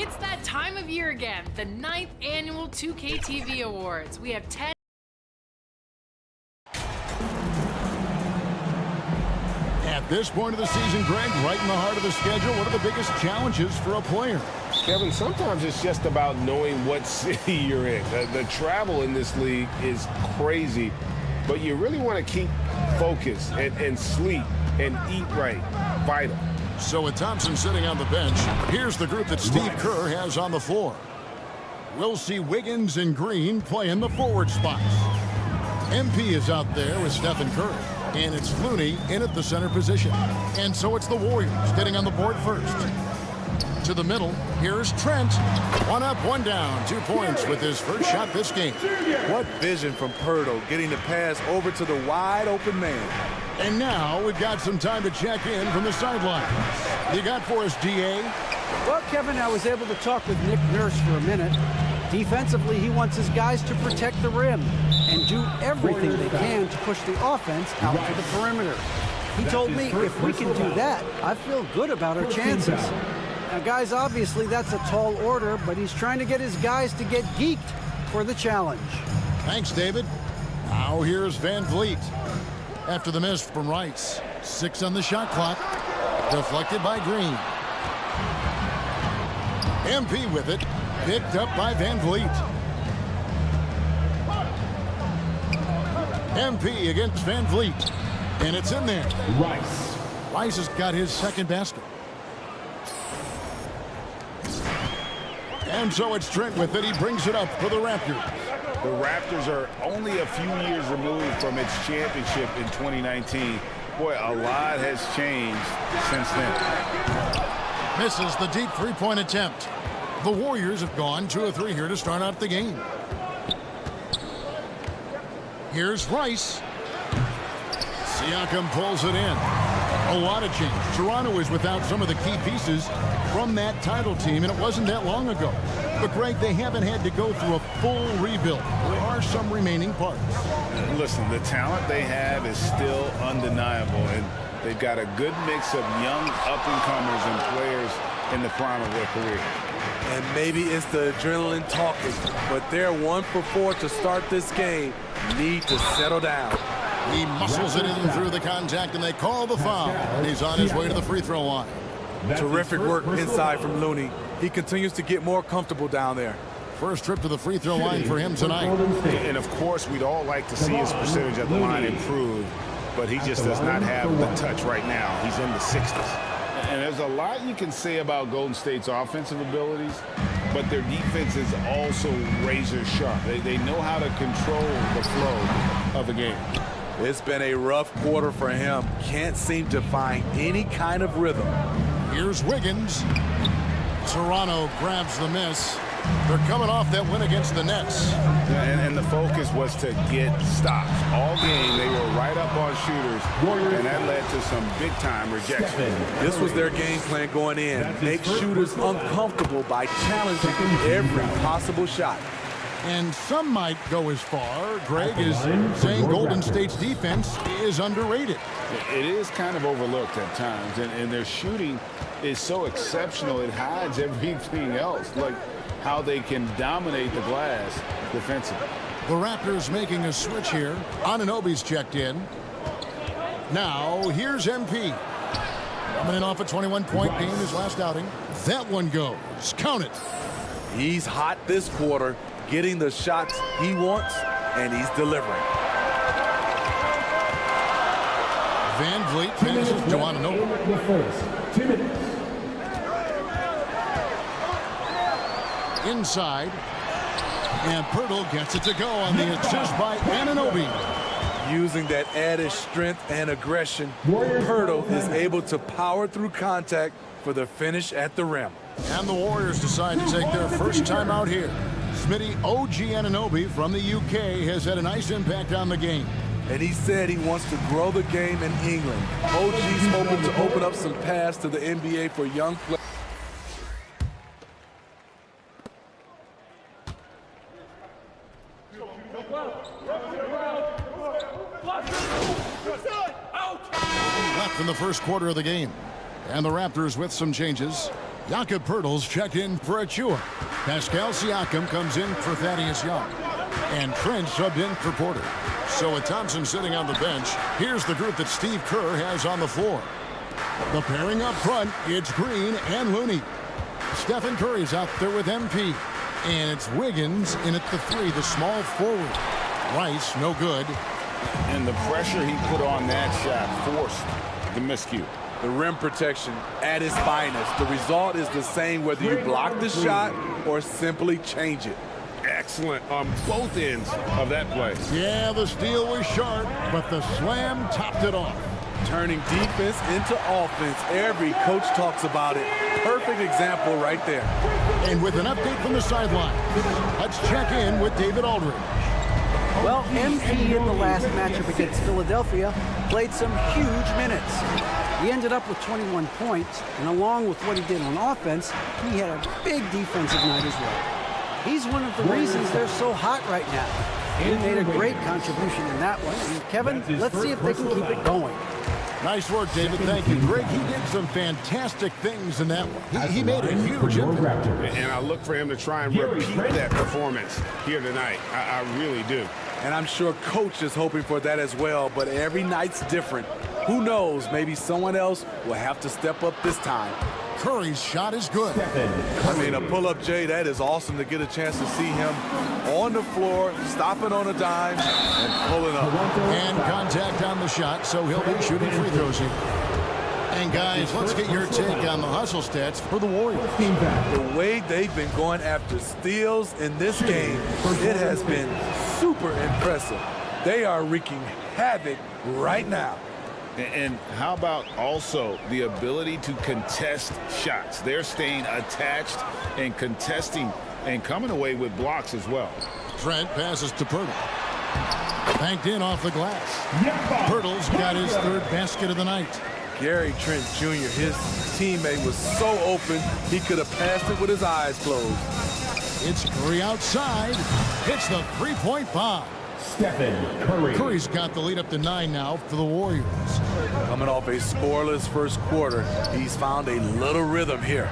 It's that time of year again, the 9th annual 2K TV Awards. We have 10. At this point of the season, Greg, right in the heart of the schedule, what are the biggest challenges for a player? Kevin, sometimes it's just about knowing what city you're in. The travel in this league is crazy, but you really want to keep focus and sleep and eat right. Vital. So with Thompson sitting on the bench, here's the group that Steve Kerr has on the floor. We'll see Wiggins and Green playing the forward spots. MP is out there with Stephen Curry, and it's Looney in at the center position. And so it's the Warriors getting on the board first. To the middle, here's Trent. 1 up, 1 down, 2 points with his first shot this game. What vision from Pirtle, getting the pass over to the wide open man. And now we've got some time to check in from the sidelines. You got for us, DA? Well, Kevin, I was able to talk with Nick Nurse for a minute. Defensively, he wants his guys to protect the rim and do everything they can to push the offense out to the perimeter. He told me if we can do that, I feel good about our chances. Now, guys, obviously that's a tall order, but he's trying to get his guys to get geeked for the challenge. Thanks, David. Now here's Van Vliet. After the miss from Rice, 6 on the shot clock, deflected by Green. MP with it, picked up by Van Vliet. MP against Van Vliet, and it's in there. Rice has got his second basket. And so it's Trent with it. He brings it up for the Raptors. The Raptors are only a few years removed from its championship in 2019. Boy, a lot has changed since then. Misses the deep three-point attempt. The Warriors have gone 2 of 3 here to start out the game. Here's Rice. Siakam pulls it in. A lot of change. Toronto is without some of the key pieces from that title team, and it wasn't that long ago. But, Greg, they haven't had to go through a full rebuild. There are some remaining parts. Listen, the talent they have is still undeniable, and they've got a good mix of young up-and-comers and players in the prime of their career. And maybe it's the adrenaline talking, but they're 1 for 4 to start this game. Need to settle down. He muscles it in through the contact, and they call the foul. And he's on his way to the free throw line. Terrific work inside from Looney. He continues to get more comfortable down there. First trip to the free throw line for him tonight. And, of course, we'd all like to see his percentage at the line improve, but he just does not have the touch right now. He's in the 60s. And there's a lot you can say about Golden State's offensive abilities, but their defense is also razor sharp. They know how to control the flow of the game. It's been a rough quarter for him. Can't seem to find any kind of rhythm. Here's Wiggins. Toronto grabs the miss. They're coming off that win against the Nets. And the focus was to get stops. All game, they were right up on shooters, and that led to some big-time rejection. This was their game plan going in. Make shooters uncomfortable by challenging every possible shot. And some might go as far, Greg, is saying Golden State's defense is underrated. It is kind of overlooked at times, and their shooting is so exceptional, it hides everything else, like how they can dominate the glass defensively. The Raptors making a switch here. Anunoby's checked in. Now, here's MP. Coming in off a 21-point game his last outing. That one goes. Count it. He's hot this quarter, getting the shots he wants, and he's delivering. Van Vliet finishes to Anunoby. 2 minutes. Inside. And Pirtle gets it to go on the assist by Anunoby. Using that added strength and aggression, Pirtle is able to power through contact for the finish at the rim. And the Warriors decide to take their first time out here. Smitty OG Anunoby from the UK has had a nice impact on the game. And he said he wants to grow the game in England. OG's hoping to open up some paths to the NBA for young players. Left in the first quarter of the game. And the Raptors with some changes. Jakob Poeltl's checked in for Achua. Pascal Siakam comes in for Thaddeus Young. And Trent subbed in for Porter. So with Thompson sitting on the bench, here's the group that Steve Kerr has on the floor. The pairing up front, it's Green and Looney. Stephen Curry's out there with MP. And it's Wiggins in at the 3, the small forward. Rice, no good. And the pressure he put on that shot forced the miscue. The rim protection at its finest. The result is the same whether you block the shot or simply change it. Excellent on both ends of that play. Yeah, the steal was sharp, but the slam topped it off. Turning defense into offense. Every coach talks about it. Perfect example right there. And with an update from the sideline, let's check in with David Aldridge. Well, MP in the last matchup against Philadelphia played some huge minutes. He ended up with 21 points, and along with what he did on offense, he had a big defensive night as well. He's one of the reasons they're so hot right now. He made a great contribution in that one. And Kevin, let's see if they can keep it going. Nice work, David. Thank you. Greg, he did some fantastic things in that one. He made a huge impact. And I look for him to try and repeat that performance here tonight. I really do. And I'm sure Coach is hoping for that as well, but every night's different. Who knows, maybe someone else will have to step up this time. Curry's shot is good. I mean, a pull-up, Jay, that is awesome to get a chance to see him on the floor, stopping on a dime, and pulling up. And contact on the shot, so he'll be shooting free throws here. And guys, let's get your take on the hustle stats for the Warriors. The way they've been going after steals in this game, it has been super impressive. They are wreaking havoc right now. And how about also the ability to contest shots? They're staying attached and contesting and coming away with blocks as well. Trent passes to Poeltl. Banked in off the glass. Poeltl's got his third basket of the night. Gary Trent Jr., his teammate, was so open, he could have passed it with his eyes closed. It's Curry outside. Hits the three-point bomb. Stephen Curry. Curry's got the lead up to 9 now for the Warriors. Coming off a scoreless first quarter, he's found a little rhythm here.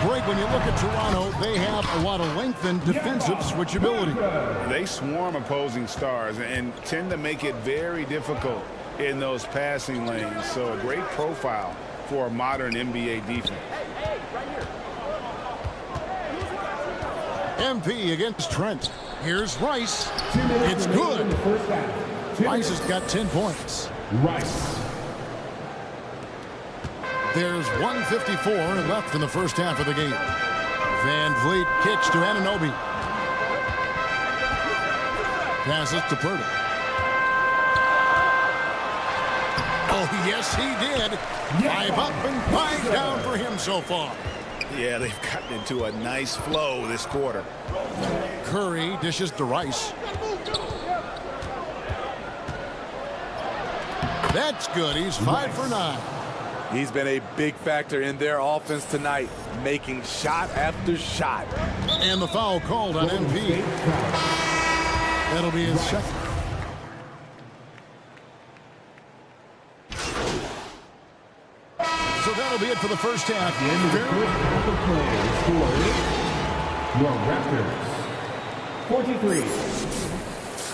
Greg, when you look at Toronto, they have a lot of length and defensive switchability. They swarm opposing stars and tend to make it very difficult in those passing lanes. So a great profile for a modern NBA defense. MP against Trent. Here's Rice. It's good. Rice has got 10 points. Rice. There's 1:54 left in the first half of the game. Van Vliet kicks to Anunoby. Passes to Poeltl. Oh, yes, he did. 5 up and 5 down for him so far. Yeah, they've gotten into a nice flow this quarter. Curry dishes to Rice. That's good. He's 5 for 9. He's been a big factor in their offense tonight, making shot after shot. And the foul called on MP. That'll be his second. So that'll be it for the first half. The end of the first half of play scored your Raptors 43.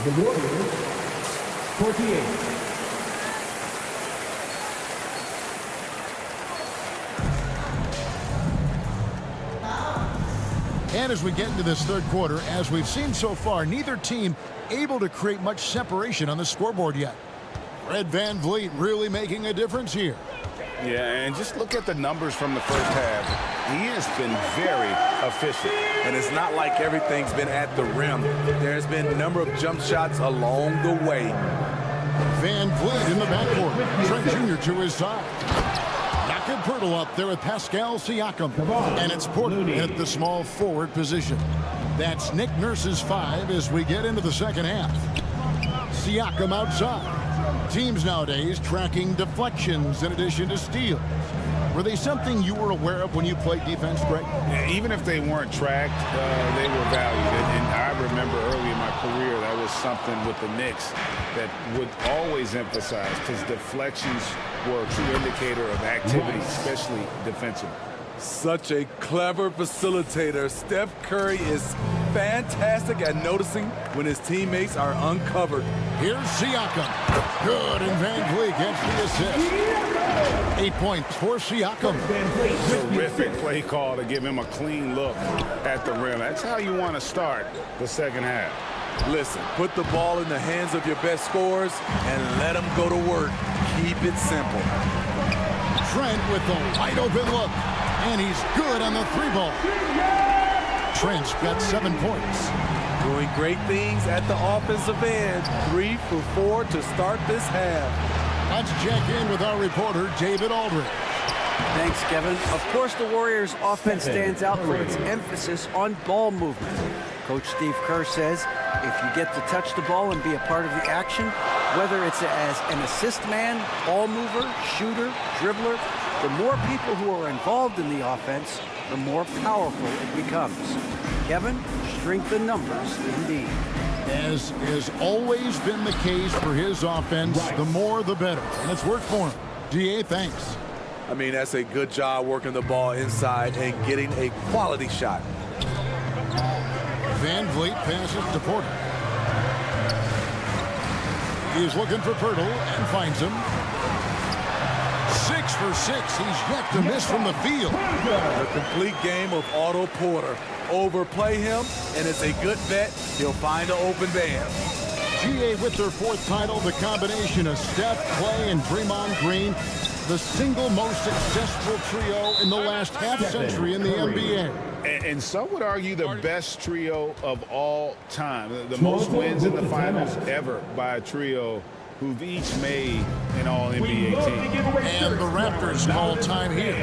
The Warriors 48. And as we get into this third quarter, as we've seen so far, neither team able to create much separation on the scoreboard yet. Fred VanVleet really making a difference here. Yeah, and just look at the numbers from the first half. He has been very efficient. And it's not like everything's been at the rim. There's been a number of jump shots along the way. VanVleet in the backcourt. Trent Jr. to his side. Jakob Poeltl up there with Pascal Siakam. And it's Porter at the small forward position. That's Nick Nurse's 5 as we get into the second half. Siakam outside. Teams nowadays tracking deflections in addition to steals. Were they something you were aware of when you played defense, Greg? Yeah, even if they weren't tracked, they were valued. And I remember early in my career, that was something with the Knicks that would always emphasize, because deflections were a true indicator of activity, especially defensively. Such a clever facilitator. Steph Curry is fantastic at noticing when his teammates are uncovered. Here's Siakam. Good, and Van Vliet gets the assist. 8 points for Siakam. Terrific play call to give him a clean look at the rim. That's how you want to start the second half. Listen, put the ball in the hands of your best scorers and let them go to work. Keep it simple. Trent with the wide open look. And he's good on the 3-ball. Trent's got 7 points. Doing great things at the offensive end. 3 for 4 to start this half. Let's check in with our reporter, David Aldridge. Thanks, Kevin. Of course, the Warriors' offense stands out for its emphasis on ball movement. Coach Steve Kerr says if you get to touch the ball and be a part of the action, whether it's as an assist man, ball mover, shooter, dribbler, the more people who are involved in the offense, the more powerful it becomes. Kevin, strength in numbers, indeed. As has always been the case for his offense, the more the better. And it's worked for him. DA, thanks. I mean, that's a good job working the ball inside and getting a quality shot. Van Vliet passes to Porter. He's looking for Pirtle and finds him. 6 for 6. He's yet to miss from the field. The complete game of Otto Porter. Overplay him, and it's a good bet he'll find an open man. GA with their 4th title, the combination of Steph, Clay, and Draymond Green, the single most successful trio in the last half-century in the NBA. And some would argue the best trio of all time. The most wins in the finals ever by a trio who've each made an All-NBA team. And the Raptors call time here.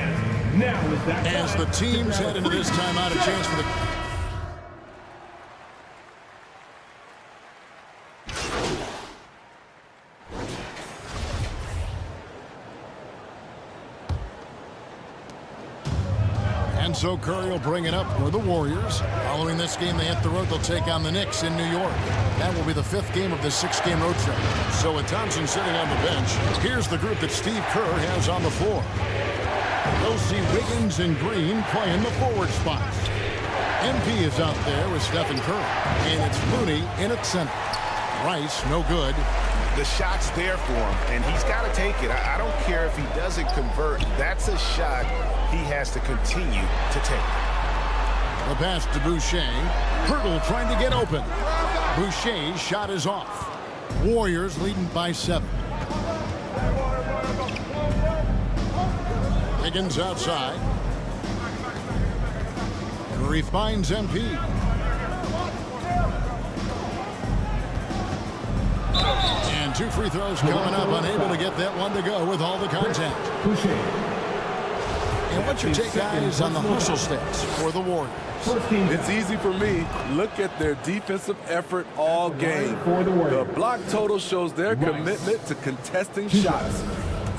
As the teams head into this timeout, a chance for the... And so Curry will bring it up for the Warriors. Following this game, they hit the road. They'll take on the Knicks in New York. That will be the 5th game of this 6-game road trip. So with Thompson sitting on the bench, here's the group that Steve Kerr has on the floor. You'll see Wiggins and Green playing the forward spots. MP is out there with Stephen Curry. And it's Looney in at center. Rice, no good. The shot's there for him, and he's got to take it. I don't care if he doesn't convert. That's a shot he has to continue to take. The pass to Boucher. Pirtle trying to get open. Boucher's shot is off. Warriors leading by 7. Higgins outside. Curry finds MP. And 2 free throws coming up, unable to get that one to go with all the contact. And what's your take, guys, on the hustle stats for the Warriors? It's easy for me. Look at their defensive effort all game. The block total shows their commitment to contesting shots.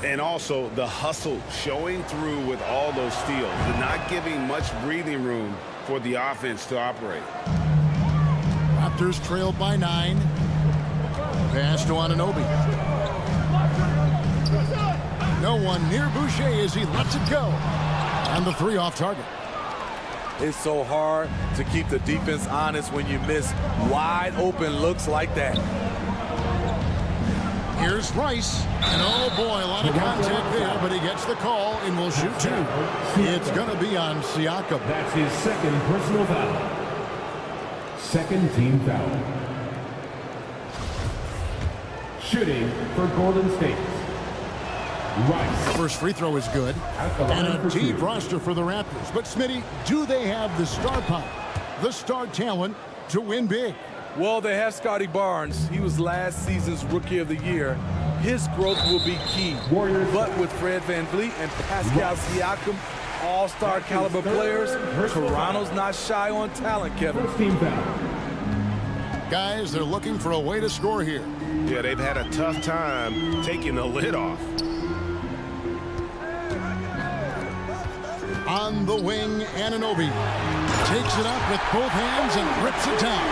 And also the hustle showing through with all those steals. They're not giving much breathing room for the offense to operate. Raptors trailed by 9. Pass to Anunoby. No one near Boucher as he lets it go. And the 3 off target. It's so hard to keep the defense honest when you miss wide open looks like that. Here's Rice. And oh boy, a lot of contact there, but he gets the call and will shoot 2. It's going to be on Siakam. That's his 2nd personal foul. 2nd team foul. Shooting for Golden State. Rice. First free throw is good. And a deep roster for the Raptors. But Smitty, do they have the star power, the star talent to win big? Well, they have Scotty Barnes. He was last season's Rookie of the Year. His growth will be key. But with Fred VanVleet and Pascal Siakam, all-star caliber players, Toronto's not shy on talent, Kevin. Guys, they're looking for a way to score here. Yeah, they've had a tough time taking the lid off. On the wing, Anunoby takes it up with both hands and rips it down.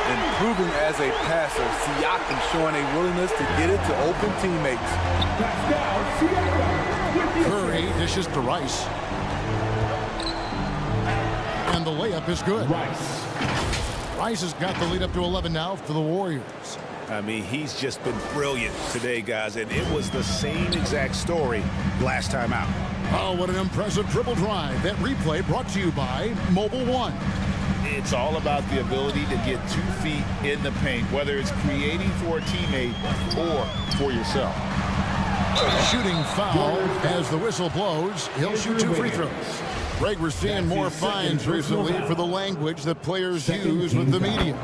Improving as a passer, Siakam showing a willingness to get it to open teammates. Curry dishes to Rice. layup is good. Rice has got the lead up to 11 now for the Warriors. I mean, he's just been brilliant today, guys, and it was the same exact story last time out. Oh, what an impressive dribble drive. That replay brought to you by Mobile One. It's all about the ability to get 2 feet in the paint, whether it's creating for a teammate or for yourself. Shooting foul as the whistle blows. He'll shoot 2 free throws. Greg, we're seeing more fines recently for the language that players use with the media.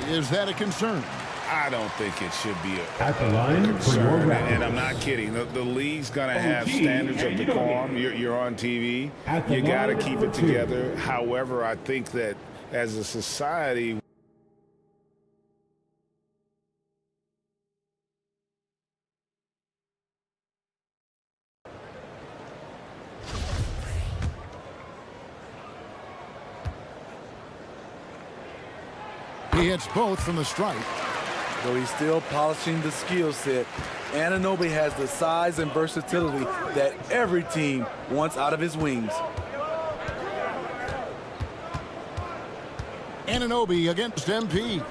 Is that a concern? I don't think it should be At the line a concern, and I'm not kidding. The league's going to have standards of decorum. You're on TV. You got to keep it together. However, I think that as a society, he hits both from the stripe. Though he's still polishing the skill set, Anunoby has the size and versatility that every team wants out of his wings. Anunoby against MP.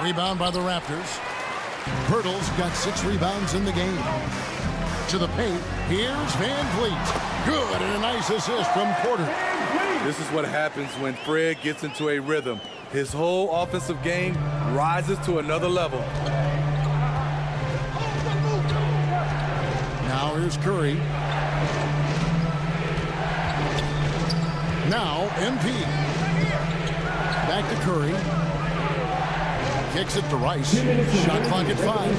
Rebound by the Raptors. Pirtle's got 6 rebounds in the game. To the paint, here's Van Vliet. Good, and a nice assist from Porter. This is what happens when Fred gets into a rhythm. His whole offensive game rises to another level. Now here's Curry. Now MP. Back to Curry. Kicks it to Rice. Shot clock at 5.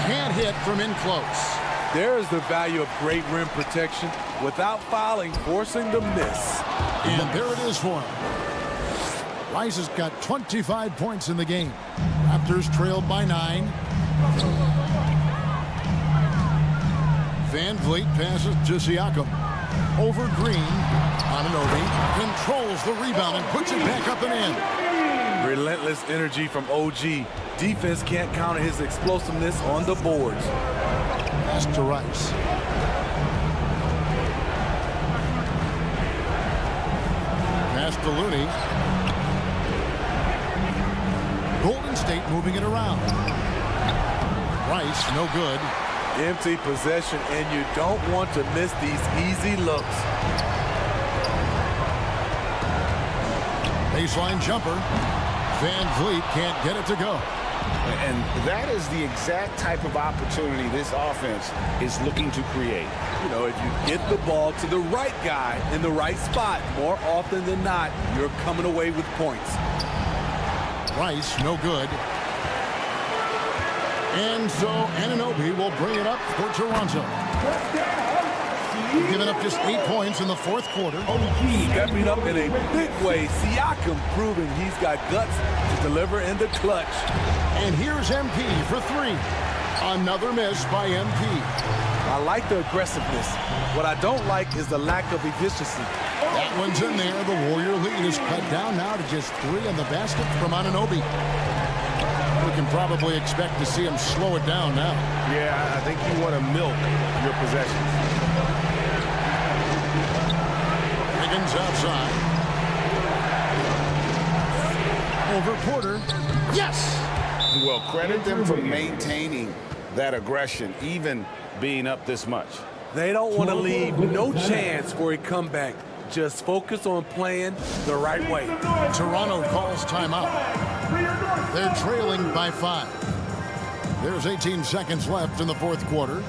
Can't hit from in close. There is the value of great rim protection without fouling, forcing the miss. And there it is for him. Rice has got 25 points in the game. Raptors trailed by 9. Van Vliet passes to Siakam. Over Green. Anunoby controls the rebound and puts it back up and in. Relentless energy from OG. Defense can't counter his explosiveness on the boards. Pass to Rice. Pass to Looney. Golden State moving it around. Rice, no good. Empty possession, and you don't want to miss these easy looks. Baseline jumper. Van Vliet can't get it to go. And that is the exact type of opportunity this offense is looking to create. You know, if you get the ball to the right guy in the right spot, more often than not, you're coming away with points. Rice, no good. And so Anunoby will bring it up for Toronto. Giving up just 8 points in the 4th quarter. Stepping up in a big way. Siakam proving he's got guts to deliver in the clutch. And here's MP for 3. Another miss by MP. I like the aggressiveness. What I don't like is the lack of efficiency. That one's in there. The Warrior lead is cut down now to just 3 on the basket from Anunoby. We can probably expect to see him slow it down now. Yeah, I think you want to milk your possessions. Higgins outside. Over Porter. Yes! Well, credit them for maintaining that aggression, even being up this much. They don't want to leave no chance for a comeback. Just focus on playing the right way. Toronto calls timeout. They're trailing by 5. There's 18 seconds left in the 4th quarter.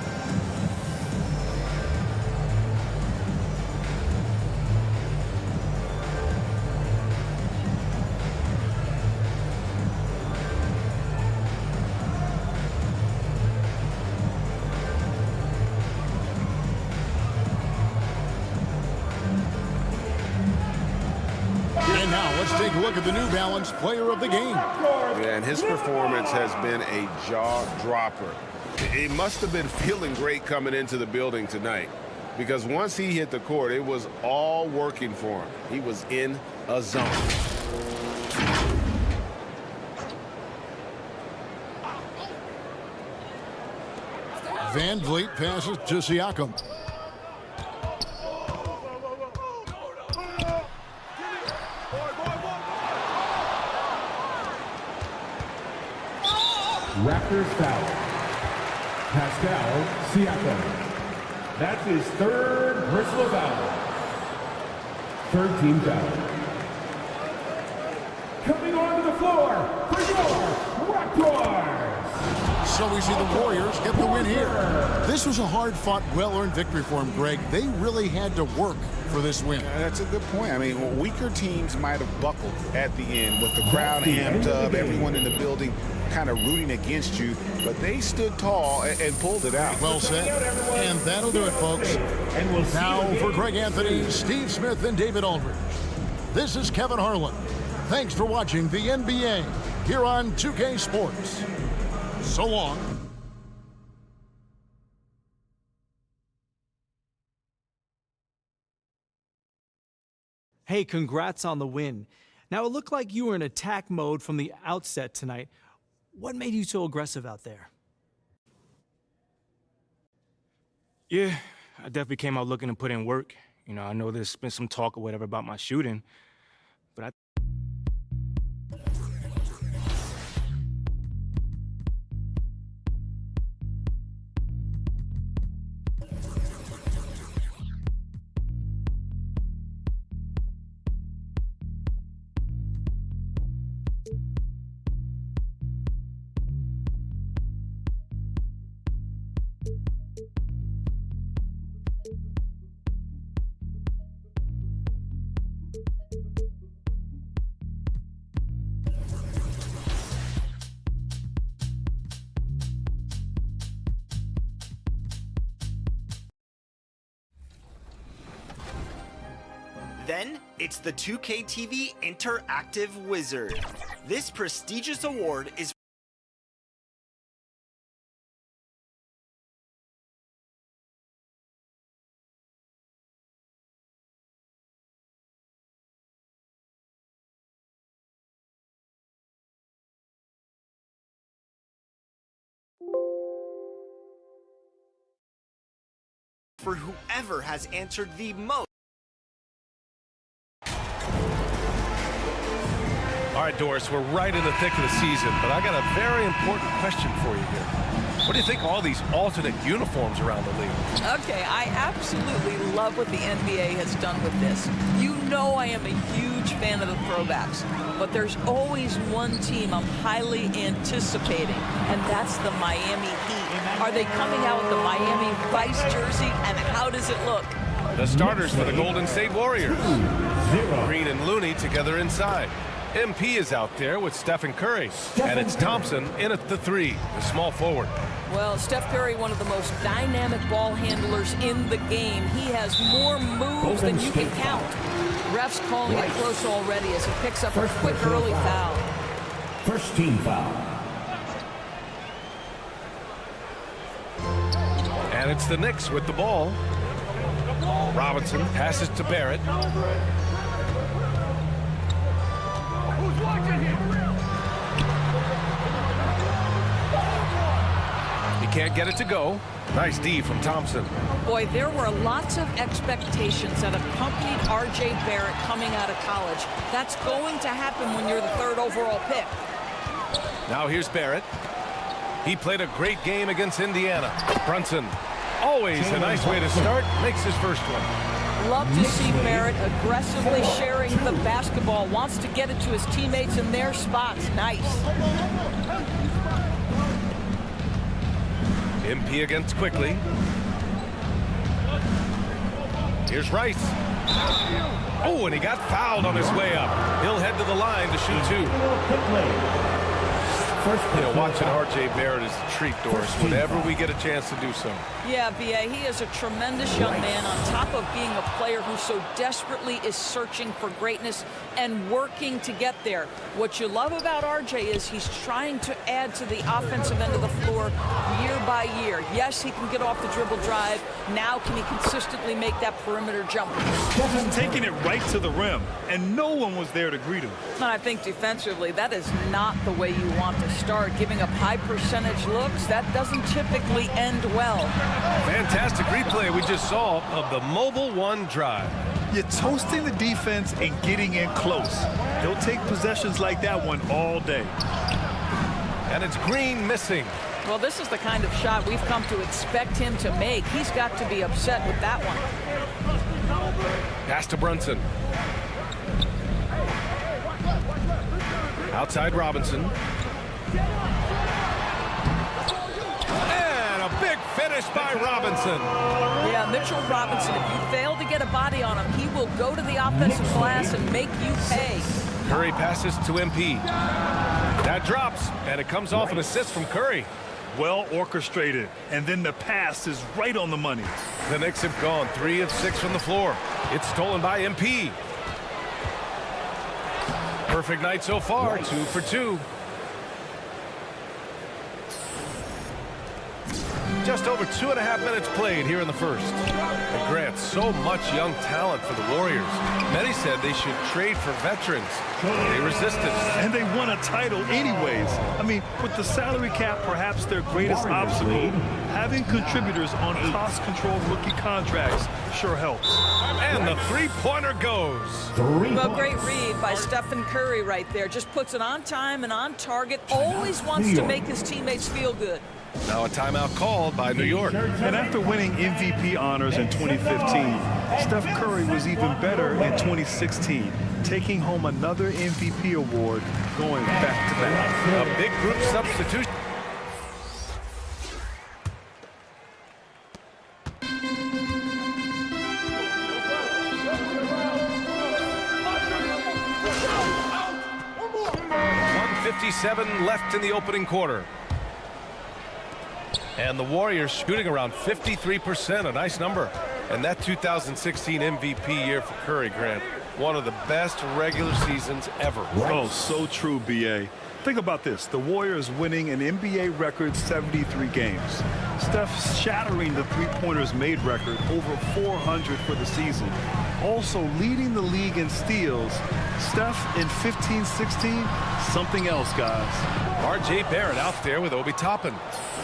And now let's take a look at the New Balance Player of the Game. Yeah, and his performance has been a jaw-dropper. He must have been feeling great coming into the building tonight, because once he hit the court, it was all working for him. He was in a zone. Van Vliet passes to Siakam. Raptors foul. Pascal Siakam. That's his third personal foul. Third team foul. Coming onto the floor for your Raptors. So we see the Warriors get the win here. This was a hard-fought, well-earned victory for them, Greg. They really had to work for this win. That's a good point. I mean, weaker teams might have buckled at the end with the crowd amped up, everyone in the building kind of rooting against you, but they stood tall and pulled it out. Well said. And that'll do it, folks. Now for Greg Anthony, Steve Smith, and David Aldridge. This is Kevin Harlan. Thanks for watching the NBA here on 2K Sports. So long. Hey, congrats on the win. Now, it looked like you were in attack mode from the outset tonight. What made you so aggressive out there? Yeah, I definitely came out looking to put in work. You know, I know there's been some talk or whatever about my shooting, but I... Then, it's the 2K TV Interactive Wizard. This prestigious award is for whoever has answered the most. All right, Doris, we're right in the thick of the season, but I got a very important question for you here. What do you think of all these alternate uniforms around the league? Okay, I absolutely love what the NBA has done with this. You know I am a huge fan of the throwbacks, but there's always one team I'm highly anticipating, and that's the Miami Heat. Are they coming out with the Miami Vice jersey, and how does it look? The starters for the Golden State Warriors. Green and Looney together inside. MP is out there with Stephen Curry, and it's Thompson in at the three, the small forward. Well, Steph Curry, one of the most dynamic ball handlers in the game. He has more moves than you can count. Refs calling it close already as he picks up a quick early foul. First team foul. And it's the Knicks with the ball. Robinson passes to Barrett. He can't get it to go. Nice D from Thompson. Boy, there were lots of expectations that accompanied R.J. Barrett coming out of college. That's going to happen when you're the third overall pick. Now here's Barrett. He played a great game against Indiana. Brunson, always a nice way to start, makes his first one. Love to see Barrett aggressively sharing the basketball. Wants to get it to his teammates in their spots. Nice. MP against quickly. Here's Rice. Oh, and he got fouled on his way up. He'll head to the line to shoot two. You know, watching R.J. Barrett is a treat, Doris, whenever we get a chance to do so. Yeah, B.A., he is a tremendous young man on top of being a player who so desperately is searching for greatness and working to get there. What you love about R.J. is he's trying to add to the offensive end of the floor year by by year. Yes, he can get off the dribble drive. Now can he consistently make that perimeter jump? Taking it right to the rim, and no one was there to greet him. And I think defensively, that is not the way you want to start. Giving up high percentage looks, that doesn't typically end well. Fantastic replay we just saw of the Mobile One drive. You're toasting the defense and getting in close. They'll take possessions like that one all day. And it's Green missing. Well, this is the kind of shot we've come to expect him to make. He's got to be upset with that one. Pass to Brunson. Outside Robinson. And a big finish by Robinson. Yeah, Mitchell Robinson, if you fail to get a body on him, he will go to the offensive glass and make you pay. Curry passes to MP. That drops, and it comes off an assist from Curry. Well orchestrated, and then the pass is right on the money. The Knicks have gone 3 of 6 from the floor. It's stolen by MP. Perfect night so far, 2 for 2. Just over 2.5 minutes played here in the first. And Grant, so much young talent for the Warriors. Many said they should trade for veterans. They resisted. And they won a title anyways. I mean, with the salary cap perhaps their greatest obstacle, having contributors on cost-controlled rookie contracts sure helps. And the three-pointer goes. Well, great read by Stephen Curry right there. Just puts it on time and on target. Always wants to make his teammates feel good. Now a timeout called by New York. And after winning MVP honors in 2015, Steph Curry was even better in 2016, taking home another MVP award going back-to-back. A big group substitution. .157 left in the opening quarter. And the Warriors shooting around 53%, a nice number. And that 2016 MVP year for Curry, Grant, one of the best regular seasons ever. Oh, so true, B.A. Think about this. The Warriors winning an NBA record 73 games. Steph shattering the three-pointers made record, over 400 for the season. Also leading the league in steals. Steph in 15-16, something else, guys. R.J. Barrett out there with Obi Toppin.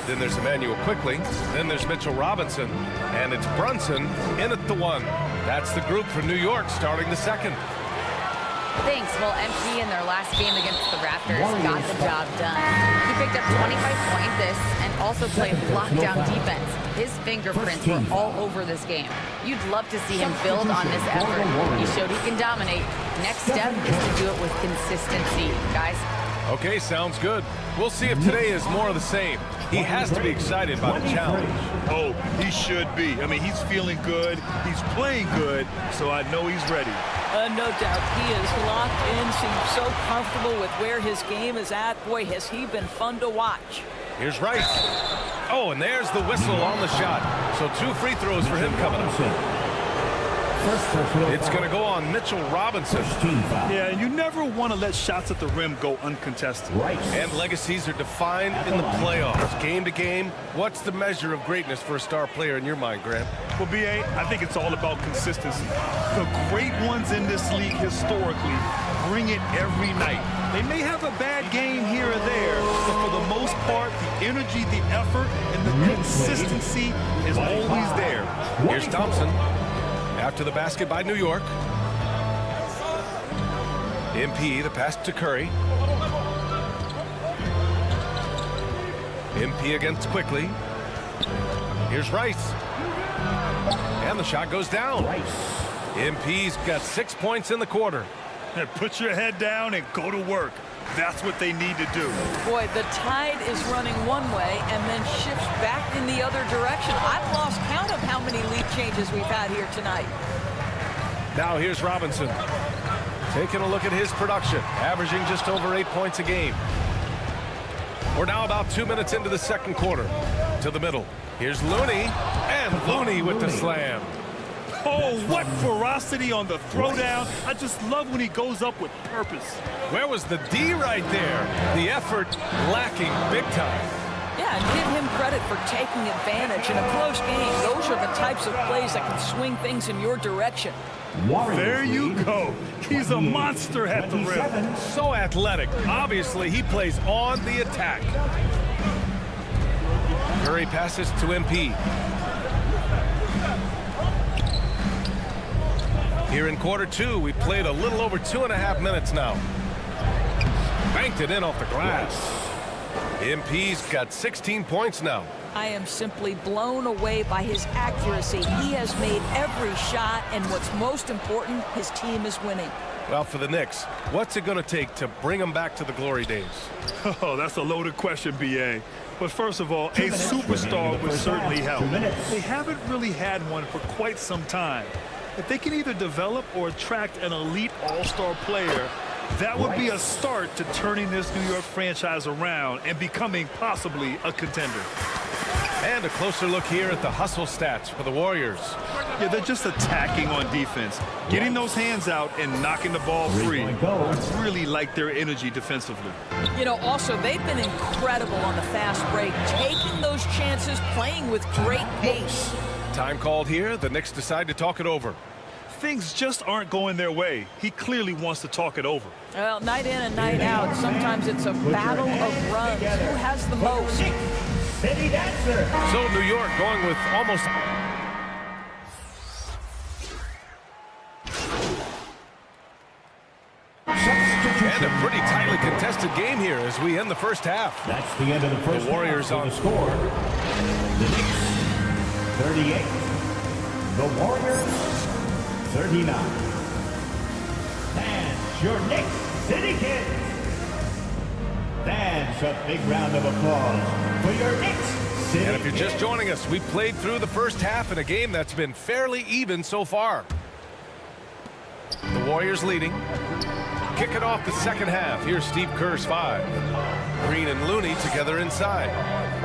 Then there's Emmanuel Quickly. Then there's Mitchell Robinson. And it's Brunson in at the 1. That's the group for New York starting the second. Thanks. Well, MP in their last game against the Raptors got the job done. He picked up 25 points and also played lockdown defense. His fingerprints were all over this game. You'd love to see him build on this effort. He showed he can dominate. Next step is to do it with consistency, guys. Okay, sounds good. We'll see if today is more of the same. He has to be excited by the challenge. Oh, he should be. I mean, he's feeling good. He's playing good, so I know he's ready. No doubt. He is locked in, seems so comfortable with where his game is at. Boy, has he been fun to watch. Here's Rice. Oh, and there's the whistle on the shot. So 2 free throws for him coming up. It's going to go on Mitchell Robinson. Yeah, and you never want to let shots at the rim go uncontested. And legacies are defined in the playoffs. Game to game, what's the measure of greatness for a star player in your mind, Grant? Well, B.A., I think it's all about consistency. The great ones in this league historically bring it every night. They may have a bad game here or there, but for the most part, the energy, the effort, and the consistency is always there. Here's Thompson. After the basket by New York. MP, the pass to Curry. MP against Quickly. Here's Rice. And the shot goes down. MP's got 6 points in the quarter. And put your head down and go to work. That's what they need to do. Boy, the tide is running one way and then shifts back in the other direction. I've lost count of how many lead changes we've had here tonight. Now here's Robinson. Taking a look at his production, averaging just over 8 points a game. We're now about 2 minutes into the second quarter. To the middle. Here's Looney. And Looney with the slam. Oh, what ferocity on the throwdown. I just love when he goes up with purpose. Where was the D right there? The effort lacking big time. Yeah, and give him credit for taking advantage in a close game. Those are the types of plays that can swing things in your direction. There you go. He's a monster at the rim. So athletic. Obviously, he plays on the attack. Curry passes to MP. Here in quarter two, we played a little over 2.5 minutes now. Banked it in off the glass. MP's got 16 points now. I am simply blown away by his accuracy. He has made every shot, and what's most important, his team is winning. Well, for the Knicks, what's it going to take to bring them back to the glory days? Oh, that's a loaded question, B.A. But first of all, a superstar would certainly help. They haven't really had one for quite some time. If they can either develop or attract an elite all-star player, that would be a start to turning this New York franchise around and becoming possibly a contender. And a closer look here at the hustle stats for the Warriors. Yeah, they're just attacking on defense, getting those hands out and knocking the ball free. It's really like their energy defensively. You know, also, they've been incredible on the fast break, taking those chances, playing with great pace. Time called here. The Knicks decide to talk it over. Things just aren't going their way. He clearly wants to talk it over. Well, night in and night out, sometimes it's a battle of runs. Who has the most? City Dancer. So New York going with almost... And a pretty tightly contested game here as we end the first half. That's the end of the first The Warriors half. on The score. The Knicks 38. The Warriors 39. And your Knicks City Kids. That's a big round of applause for your Knicks City And if you're Kids. just joining us, we played through the first half in a game that's been fairly even so far. The Warriors leading. Kicking off the second half. Here's Steve Kerr's 5. Green and Looney together inside.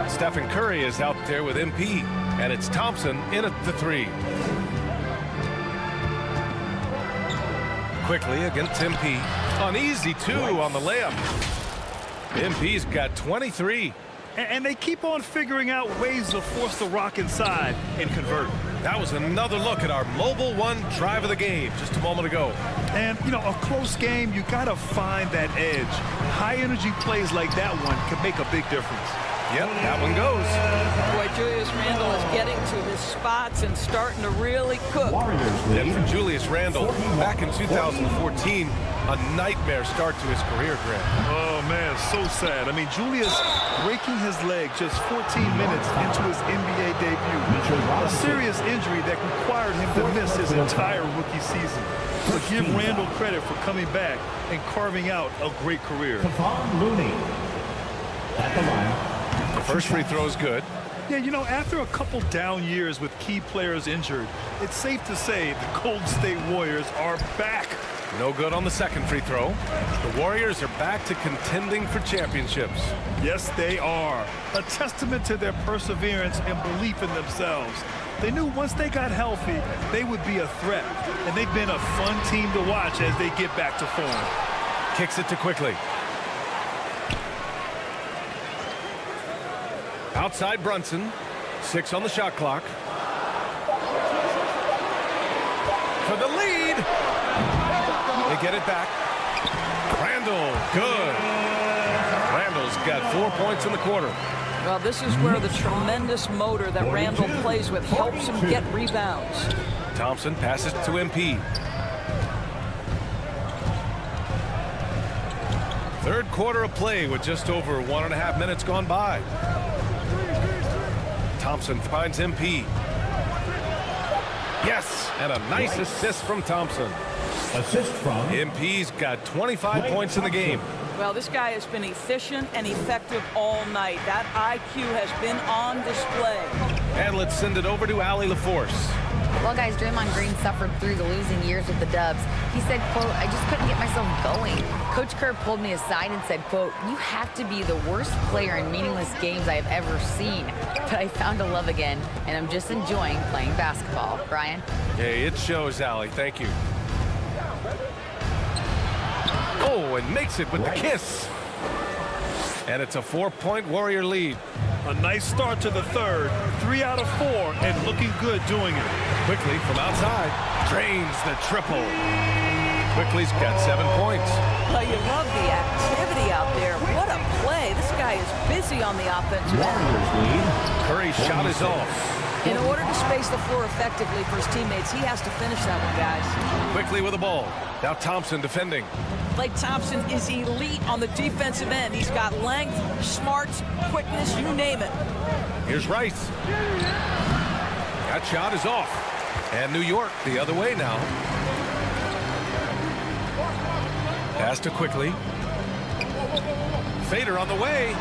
Stephen Curry is out there with MP. And it's Thompson in at the 3. Quickly against MP. An easy 2 on the layup. MP's got 23. And they keep on figuring out ways to force the rock inside and convert. That was another look at our Mobile One drive of the game just a moment ago. And, you know, a close game, you got to find that edge. High-energy plays like that one can make a big difference. Yep, that one goes. Boy, Julius Randle is getting to his spots and starting to really cook. And for Julius Randle, back in 2014, a nightmare start to his career, Grant. Oh, man, so sad. I mean, Julius breaking his leg just 14 minutes into his NBA debut. A serious injury that required him to miss his entire rookie season. But give Randle credit for coming back and carving out a great career. Looney at the line. The first free throw is good. Yeah, you know, after a couple down years with key players injured, it's safe to say the Golden State Warriors are back. No good on the second free throw. The Warriors are back to contending for championships. Yes, they are. A testament to their perseverance and belief in themselves. They knew once they got healthy, they would be a threat. And they've been a fun team to watch as they get back to form. Kicks it to Quickly. Outside Brunson. 6 on the shot clock. For the lead. They get it back. Randle, good. Randle's got 4 points in the quarter. Well, this is where the tremendous motor that Randle plays with helps him get rebounds. Thompson passes to MP. Third quarter of play with just over 1.5 minutes gone by. Thompson finds MP. Yes, and a nice assist from Thompson. Assist from MP's got 25 points in the game. Well, this guy has been efficient and effective all night. That IQ has been on display. And let's send it over to Allie LaForce. Well, guys, Draymond Green suffered through the losing years with the Dubs. He said, quote, I just couldn't get myself going. Coach Kerr pulled me aside and said, quote, you have to be the worst player in meaningless games I have ever seen. But I found a love again, and I'm just enjoying playing basketball. Brian? Hey, it shows, Allie. Thank you. Oh, and makes it with the kiss. And it's a 4-point Warrior lead. A nice start to the third. 3 out of 4 and looking good doing it. Quickly from outside. Drains the triple. Quickly's got 7 points. Well, you love the activity out there. What a play. This guy is busy on the offensive end. Curry's shot is off. In order to space the floor effectively for his teammates, he has to finish that one, guys. Quickly with the ball. Now Thompson defending. Klay Thompson is elite on the defensive end. He's got length, smarts, quickness, you name it. Here's Rice. That shot is off. And New York the other way now. Pass to Quickly. Fader on the way.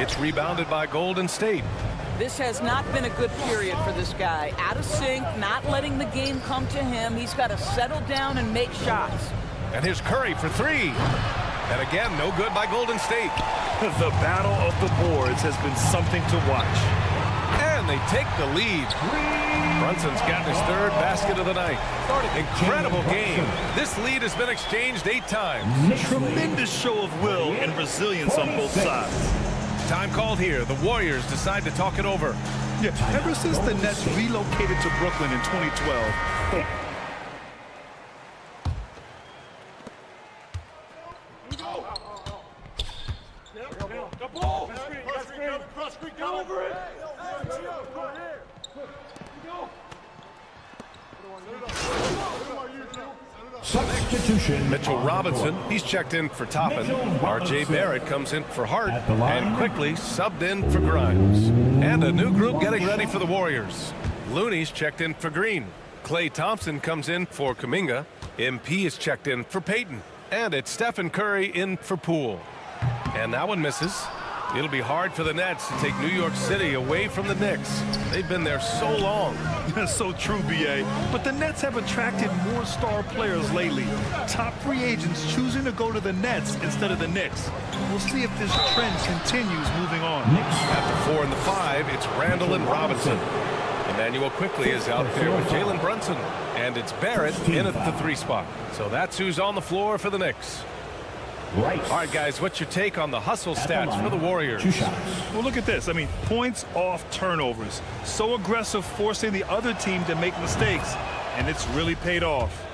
It's rebounded by Golden State. This has not been a good period for this guy. Out of sync, not letting the game come to him. He's got to settle down and make shots. And here's Curry for 3. And again, no good by Golden State. The battle of the boards has been something to watch. And they take the lead. Brunson's got his 3rd basket of the night. Incredible game. This lead has been exchanged 8 times. Tremendous show of will and resilience on both sides. Time called here. The Warriors decide to talk it over. Yeah, ever since the Nets relocated to Brooklyn in 2012. Substitution. Mitchell Robinson, he's checked in for Toppin. R.J. Barrett comes in for Hart and Quickly subbed in for Grimes. And a new group getting ready for the Warriors. Looney's checked in for Green. Klay Thompson comes in for Kuminga. MP is checked in for Payton. And it's Stephen Curry in for Poole. And that one misses. It'll be hard for the Nets to take New York City away from the Knicks. They've been there so long. That's so true, B.A. But the Nets have attracted more star players lately. Top free agents choosing to go to the Nets instead of the Knicks. We'll see if this trend continues moving on. At the 4 and the 5, it's Randall and Robinson. Emmanuel Quickly is out there with Jalen Brunson. And it's Barrett in at the 3 spot. So that's who's on the floor for the Knicks. All right, guys, what's your take on the hustle stats for the Warriors? Well, look at this. I mean, points off turnovers. So aggressive, forcing the other team to make mistakes. And it's really paid off.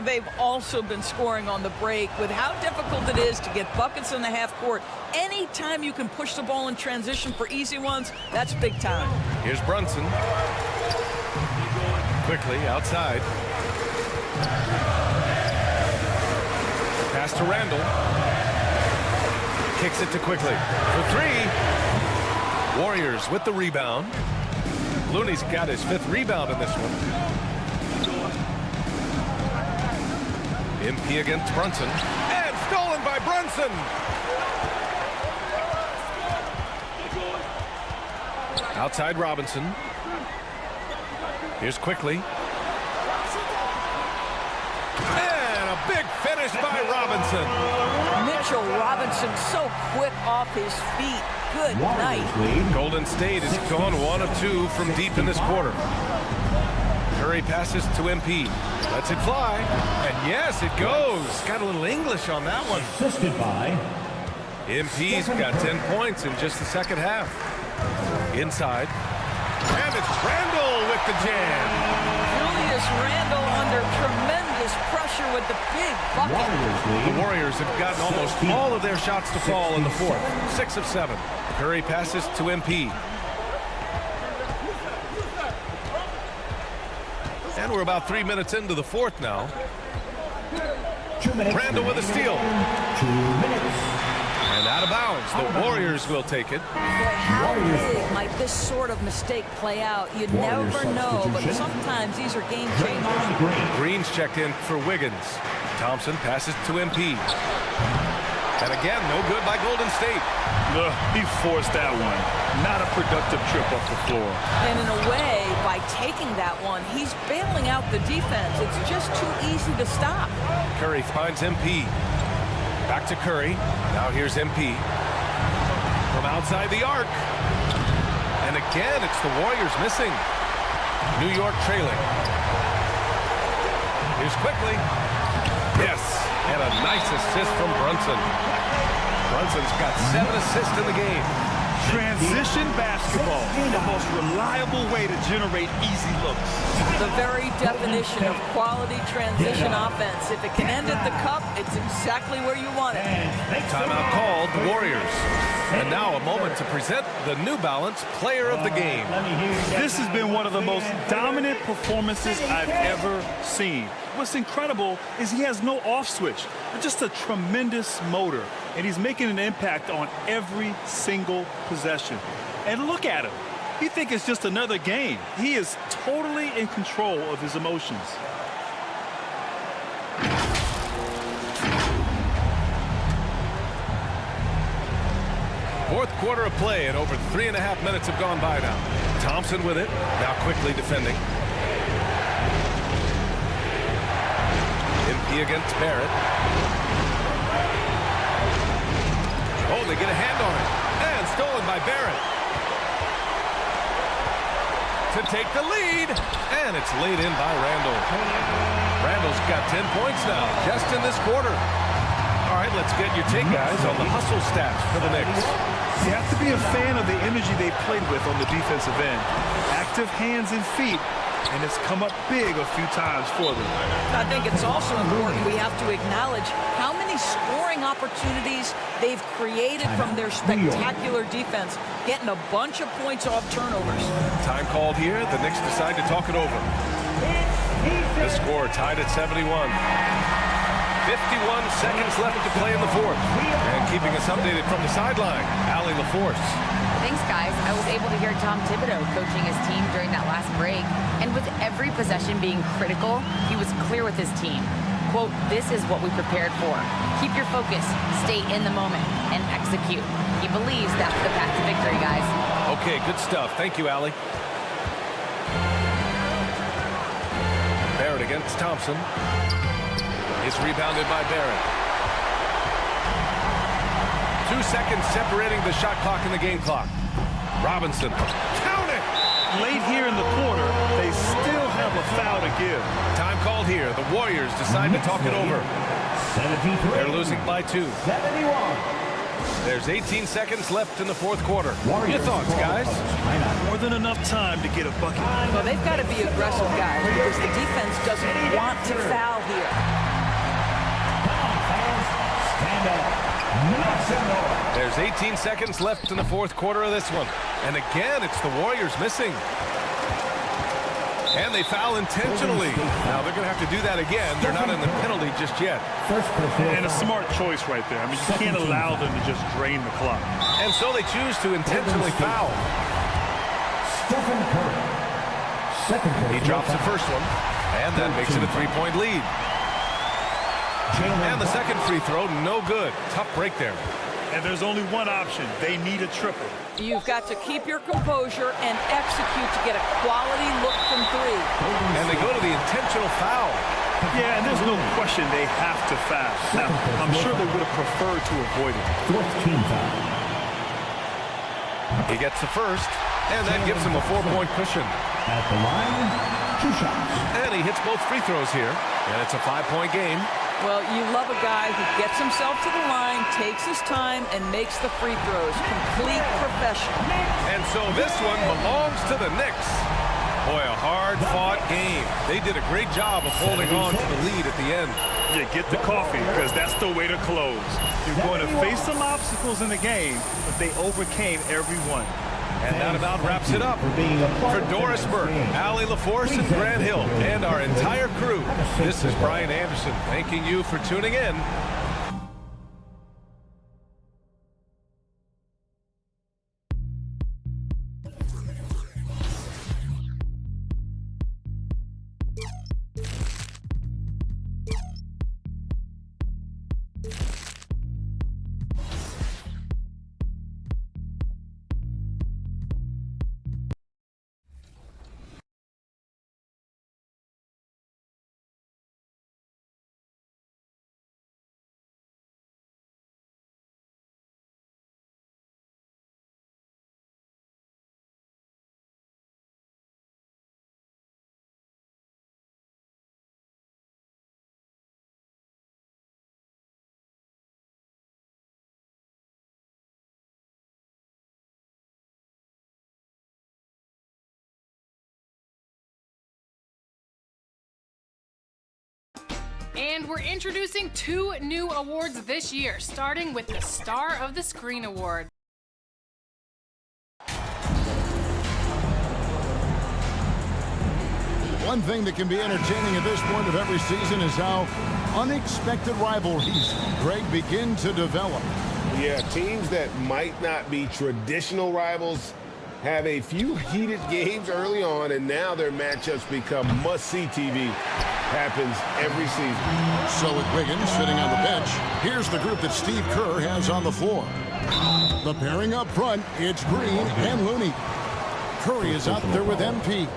They've also been scoring on the break. With how difficult it is to get buckets in the half court, anytime you can push the ball in transition for easy ones, that's big time. Here's Brunson. Quickly outside. Pass to Randall. Kicks it to Quickly for 3. Warriors with the rebound. Looney's got his 5th rebound in this one. MP against Brunson. And stolen by Brunson. Outside Robinson. Here's Quickly. And a big finish by Robinson. Mitchell Robinson so quick off his feet. Good night. Golden State has gone 1 of 2 from deep in this quarter. Curry passes to MP. Lets it fly. And yes, it goes. Got a little English on that one. Assisted by MP's got 10 points in just the second half. Inside. And it's Randall with the jam. Julius Randall under tremendous pressure with the big bucket. The Warriors have gotten almost all of their shots to fall in the 4th. 6 of 7. Curry passes to MP. And we're about 3 minutes into the 4th now. Randall with a steal. 2 minutes. And out of bounds. The Warriors will take it. Boy, how big might this sort of mistake play out? You never know, but sometimes these are game changers. Green's checked in for Wiggins. Thompson passes to MP. And again, no good by Golden State. He forced that one. Not a productive trip off the floor. And in a way, by taking that one, he's bailing out the defense. It's just too easy to stop. Curry finds MP. Back to Curry. Now here's MP. From outside the arc. And again, it's the Warriors missing. New York trailing. Here's Quickly. Yes, and a nice assist from Brunson. Brunson's got 7 assists in the game. Transition basketball, the most reliable way to generate easy looks. The very definition of quality transition offense. If it can end at the cup, it's exactly where you want it. Timeout called, the Warriors. And now a moment to present the New Balance Player of the Game. This has been one of the most dominant performances I've ever seen. What's incredible is he has no off switch, but just a tremendous motor, and he's making an impact on every single possession. And look at him. You think it's just another game. He is totally in control of his emotions. Fourth quarter of play, and over 3.5 minutes have gone by now. Thompson with it, now quickly defending. MP against Barrett. Oh, they get a hand on it. And stolen by Barrett. To take the lead. And it's laid in by Randall. Randall's got 10 points now, just in this quarter. All right, let's get your take, guys, on the hustle stats for the Knicks. You have to be a fan of the energy they played with on the defensive end. Active hands and feet, and it's come up big a few times for them. I think it's also important we have to acknowledge how many scoring opportunities they've created from their spectacular defense, getting a bunch of points off turnovers. Time called here. The Knicks decide to talk it over. The score tied at 71. 51 seconds left to play in the fourth. And keeping us updated from the sideline, Allie LaForce. Thanks, guys. I was able to hear Tom Thibodeau coaching his team during that last break. And with every possession being critical, he was clear with his team. Quote, "This is what we prepared for. Keep your focus, stay in the moment, and execute." He believes that's the path to victory, guys. Okay, good stuff. Thank you, Allie. Barrett against Thompson. It's rebounded by Barrett. 2 seconds separating the shot clock and the game clock. Robinson. Count it! Late here in the quarter, they still have a foul to give. Time called here. The Warriors decide to talk it over. They're losing by 2. There's 18 seconds left in the fourth quarter. Your thoughts, guys? More than enough time to get a bucket. Well, they've got to be aggressive, guys, because the defense doesn't want to foul here. There's 18 seconds left in the fourth quarter of this one. And again, it's the Warriors missing. And they foul intentionally. Now they're going to have to do that again. They're not in the penalty just yet. And a smart choice right there. I mean, you can't allow them to just drain the clock. And so they choose to intentionally foul. He drops the first one. And that makes it a 3-point lead. And the second free throw, no good. Tough break there. And there's only one option. They need a triple. You've got to keep your composure and execute to get a quality look from 3. And they go to the intentional foul. Yeah, and there's no question they have to foul. Now, I'm sure they would have preferred to avoid it. He gets the first, and that gives him a 4-point cushion. At the line, 2 shots. And he hits both free throws here, and it's a 5-point game. Well, you love a guy who gets himself to the line, takes his time, and makes the free throws. Complete professional. And so this one belongs to the Knicks. Boy, a hard-fought game. They did a great job of holding on to the lead at the end. Yeah, get the coffee, because that's the way to close. You're going to face some obstacles in the game, but they overcame every one. And that about wraps it up. For Doris Burke, Allie LaForce, and Grant Hill, and our entire crew, this is Brian Anderson thanking you for tuning in. And we're introducing 2 new awards this year, starting with the Star of the Screen Award. One thing that can be entertaining at this point of every season is how unexpected rivalries, Greg, begin to develop. Yeah, teams that might not be traditional rivals have a few heated games early on, and now their matchups become must-see TV. Happens every season. So with Wiggins sitting on the bench, here's the group that Steve Kerr has on the floor. The pairing up front, it's Green and Looney. Curry is out there with MP,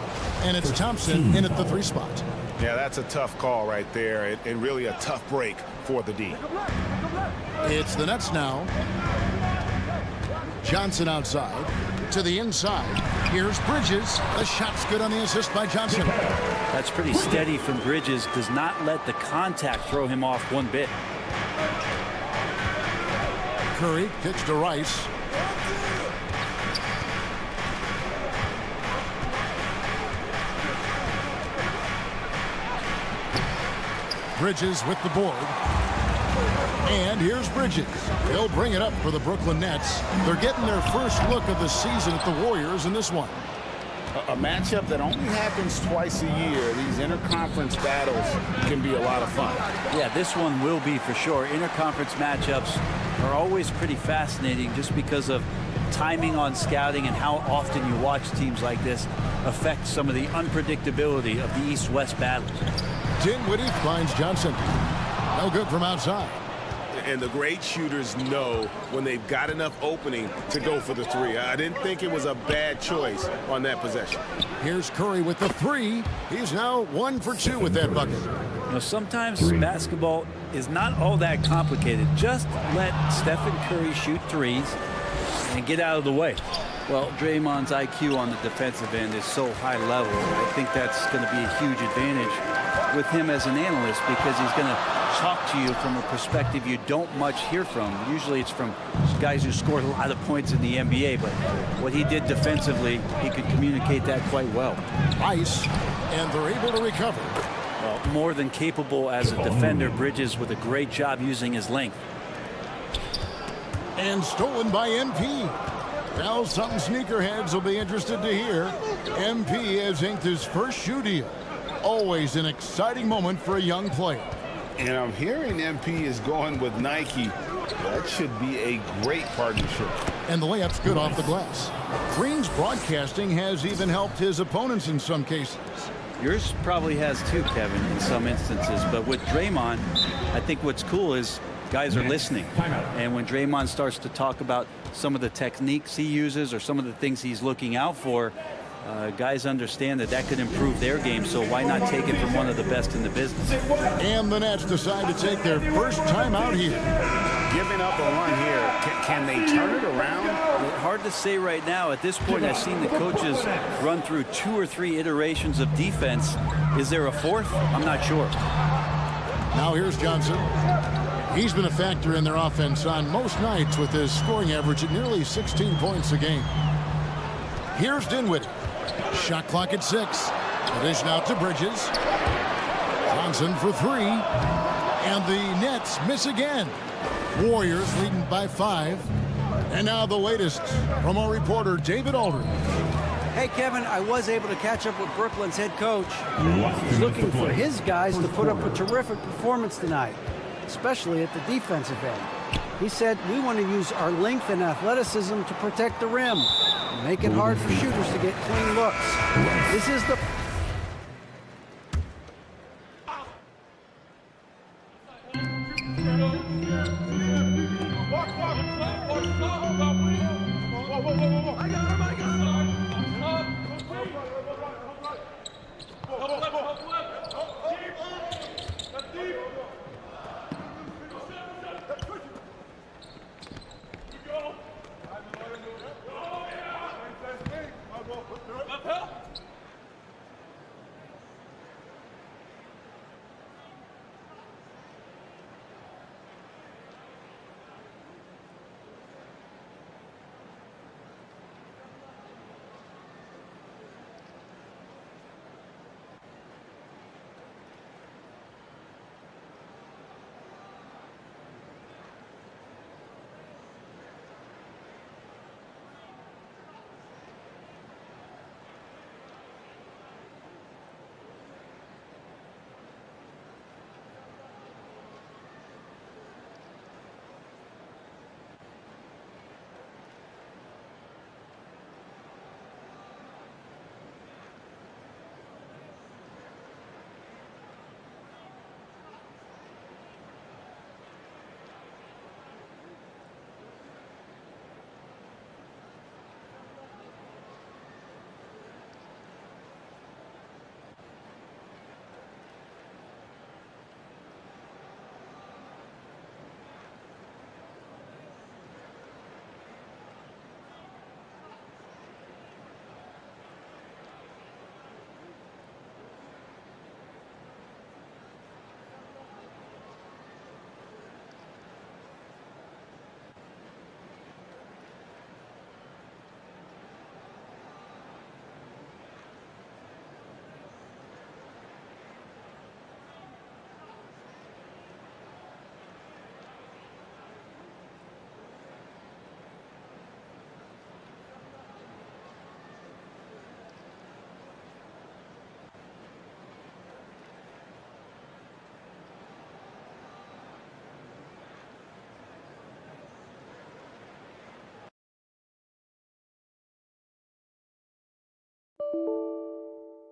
and it's Thompson in at the 3 spot. Yeah, that's a tough call right there, and really a tough break for the D. It's the Nets now. Johnson outside to the inside. Here's Bridges. The shot's good on the assist by Johnson. That's pretty steady from Bridges. Does not let the contact throw him off one bit. Curry kicks to Rice. Bridges with the board. And here's Bridges. He'll bring it up for the Brooklyn Nets. They're getting their first look of the season at the Warriors in this one. A matchup that only happens twice a year. These interconference battles can be a lot of fun. Yeah, this one will be for sure. Interconference matchups are always pretty fascinating just because of timing on scouting and how often you watch teams like this affect some of the unpredictability of the East-West battle. Dinwiddie finds Johnson. No good from outside. And the great shooters know when they've got enough opening to go for the 3. I didn't think it was a bad choice on that possession. Here's Curry with the 3. He's now 1 for 2 with that bucket. You know, sometimes basketball is not all that complicated. Just let Stephen Curry shoot threes and get out of the way. Well, Draymond's IQ on the defensive end is so high level. I think that's going to be a huge advantage with him as an analyst because he's going to talk to you from a perspective you don't much hear from. Usually it's from guys who scored a lot of points in the NBA, but what he did defensively, he could communicate that quite well. Ice, and they're able to recover. Well, more than capable as a defender. Bridges with a great job using his length. And stolen by MP. Now some sneakerheads will be interested to hear. MP has inked his first shoe deal. Always an exciting moment for a young player. And I'm hearing MP is going with Nike. That should be a great partnership. And the layup's good off the glass. Green's broadcasting has even helped his opponents in some cases. Yours probably has too, Kevin, in some instances. But with Draymond, I think what's cool is guys are listening. And when Draymond starts to talk about some of the techniques he uses or some of the things he's looking out for, guys understand that that could improve their game, so why not take it from one of the best in the business? And the Nets decide to take their first time out here. Giving up a run here, can they turn it around? Hard to say right now. At this point, I've seen the coaches run through 2 or 3 iterations of defense. Is there a 4th? I'm not sure. Now here's Johnson. He's been a factor in their offense on most nights with his scoring average at nearly 16 points a game. Here's Dinwiddie. Shot clock at 6. The dish out to Bridges. Johnson for 3. And the Nets miss again. Warriors leading by 5. And now the latest from our reporter, David Aldridge. Hey, Kevin, I was able to catch up with Brooklyn's head coach. He's looking for his guys to put up a terrific performance tonight, especially at the defensive end. He said, we want to use our length and athleticism to protect the rim and make it hard for shooters to get clean looks. This is the... Help!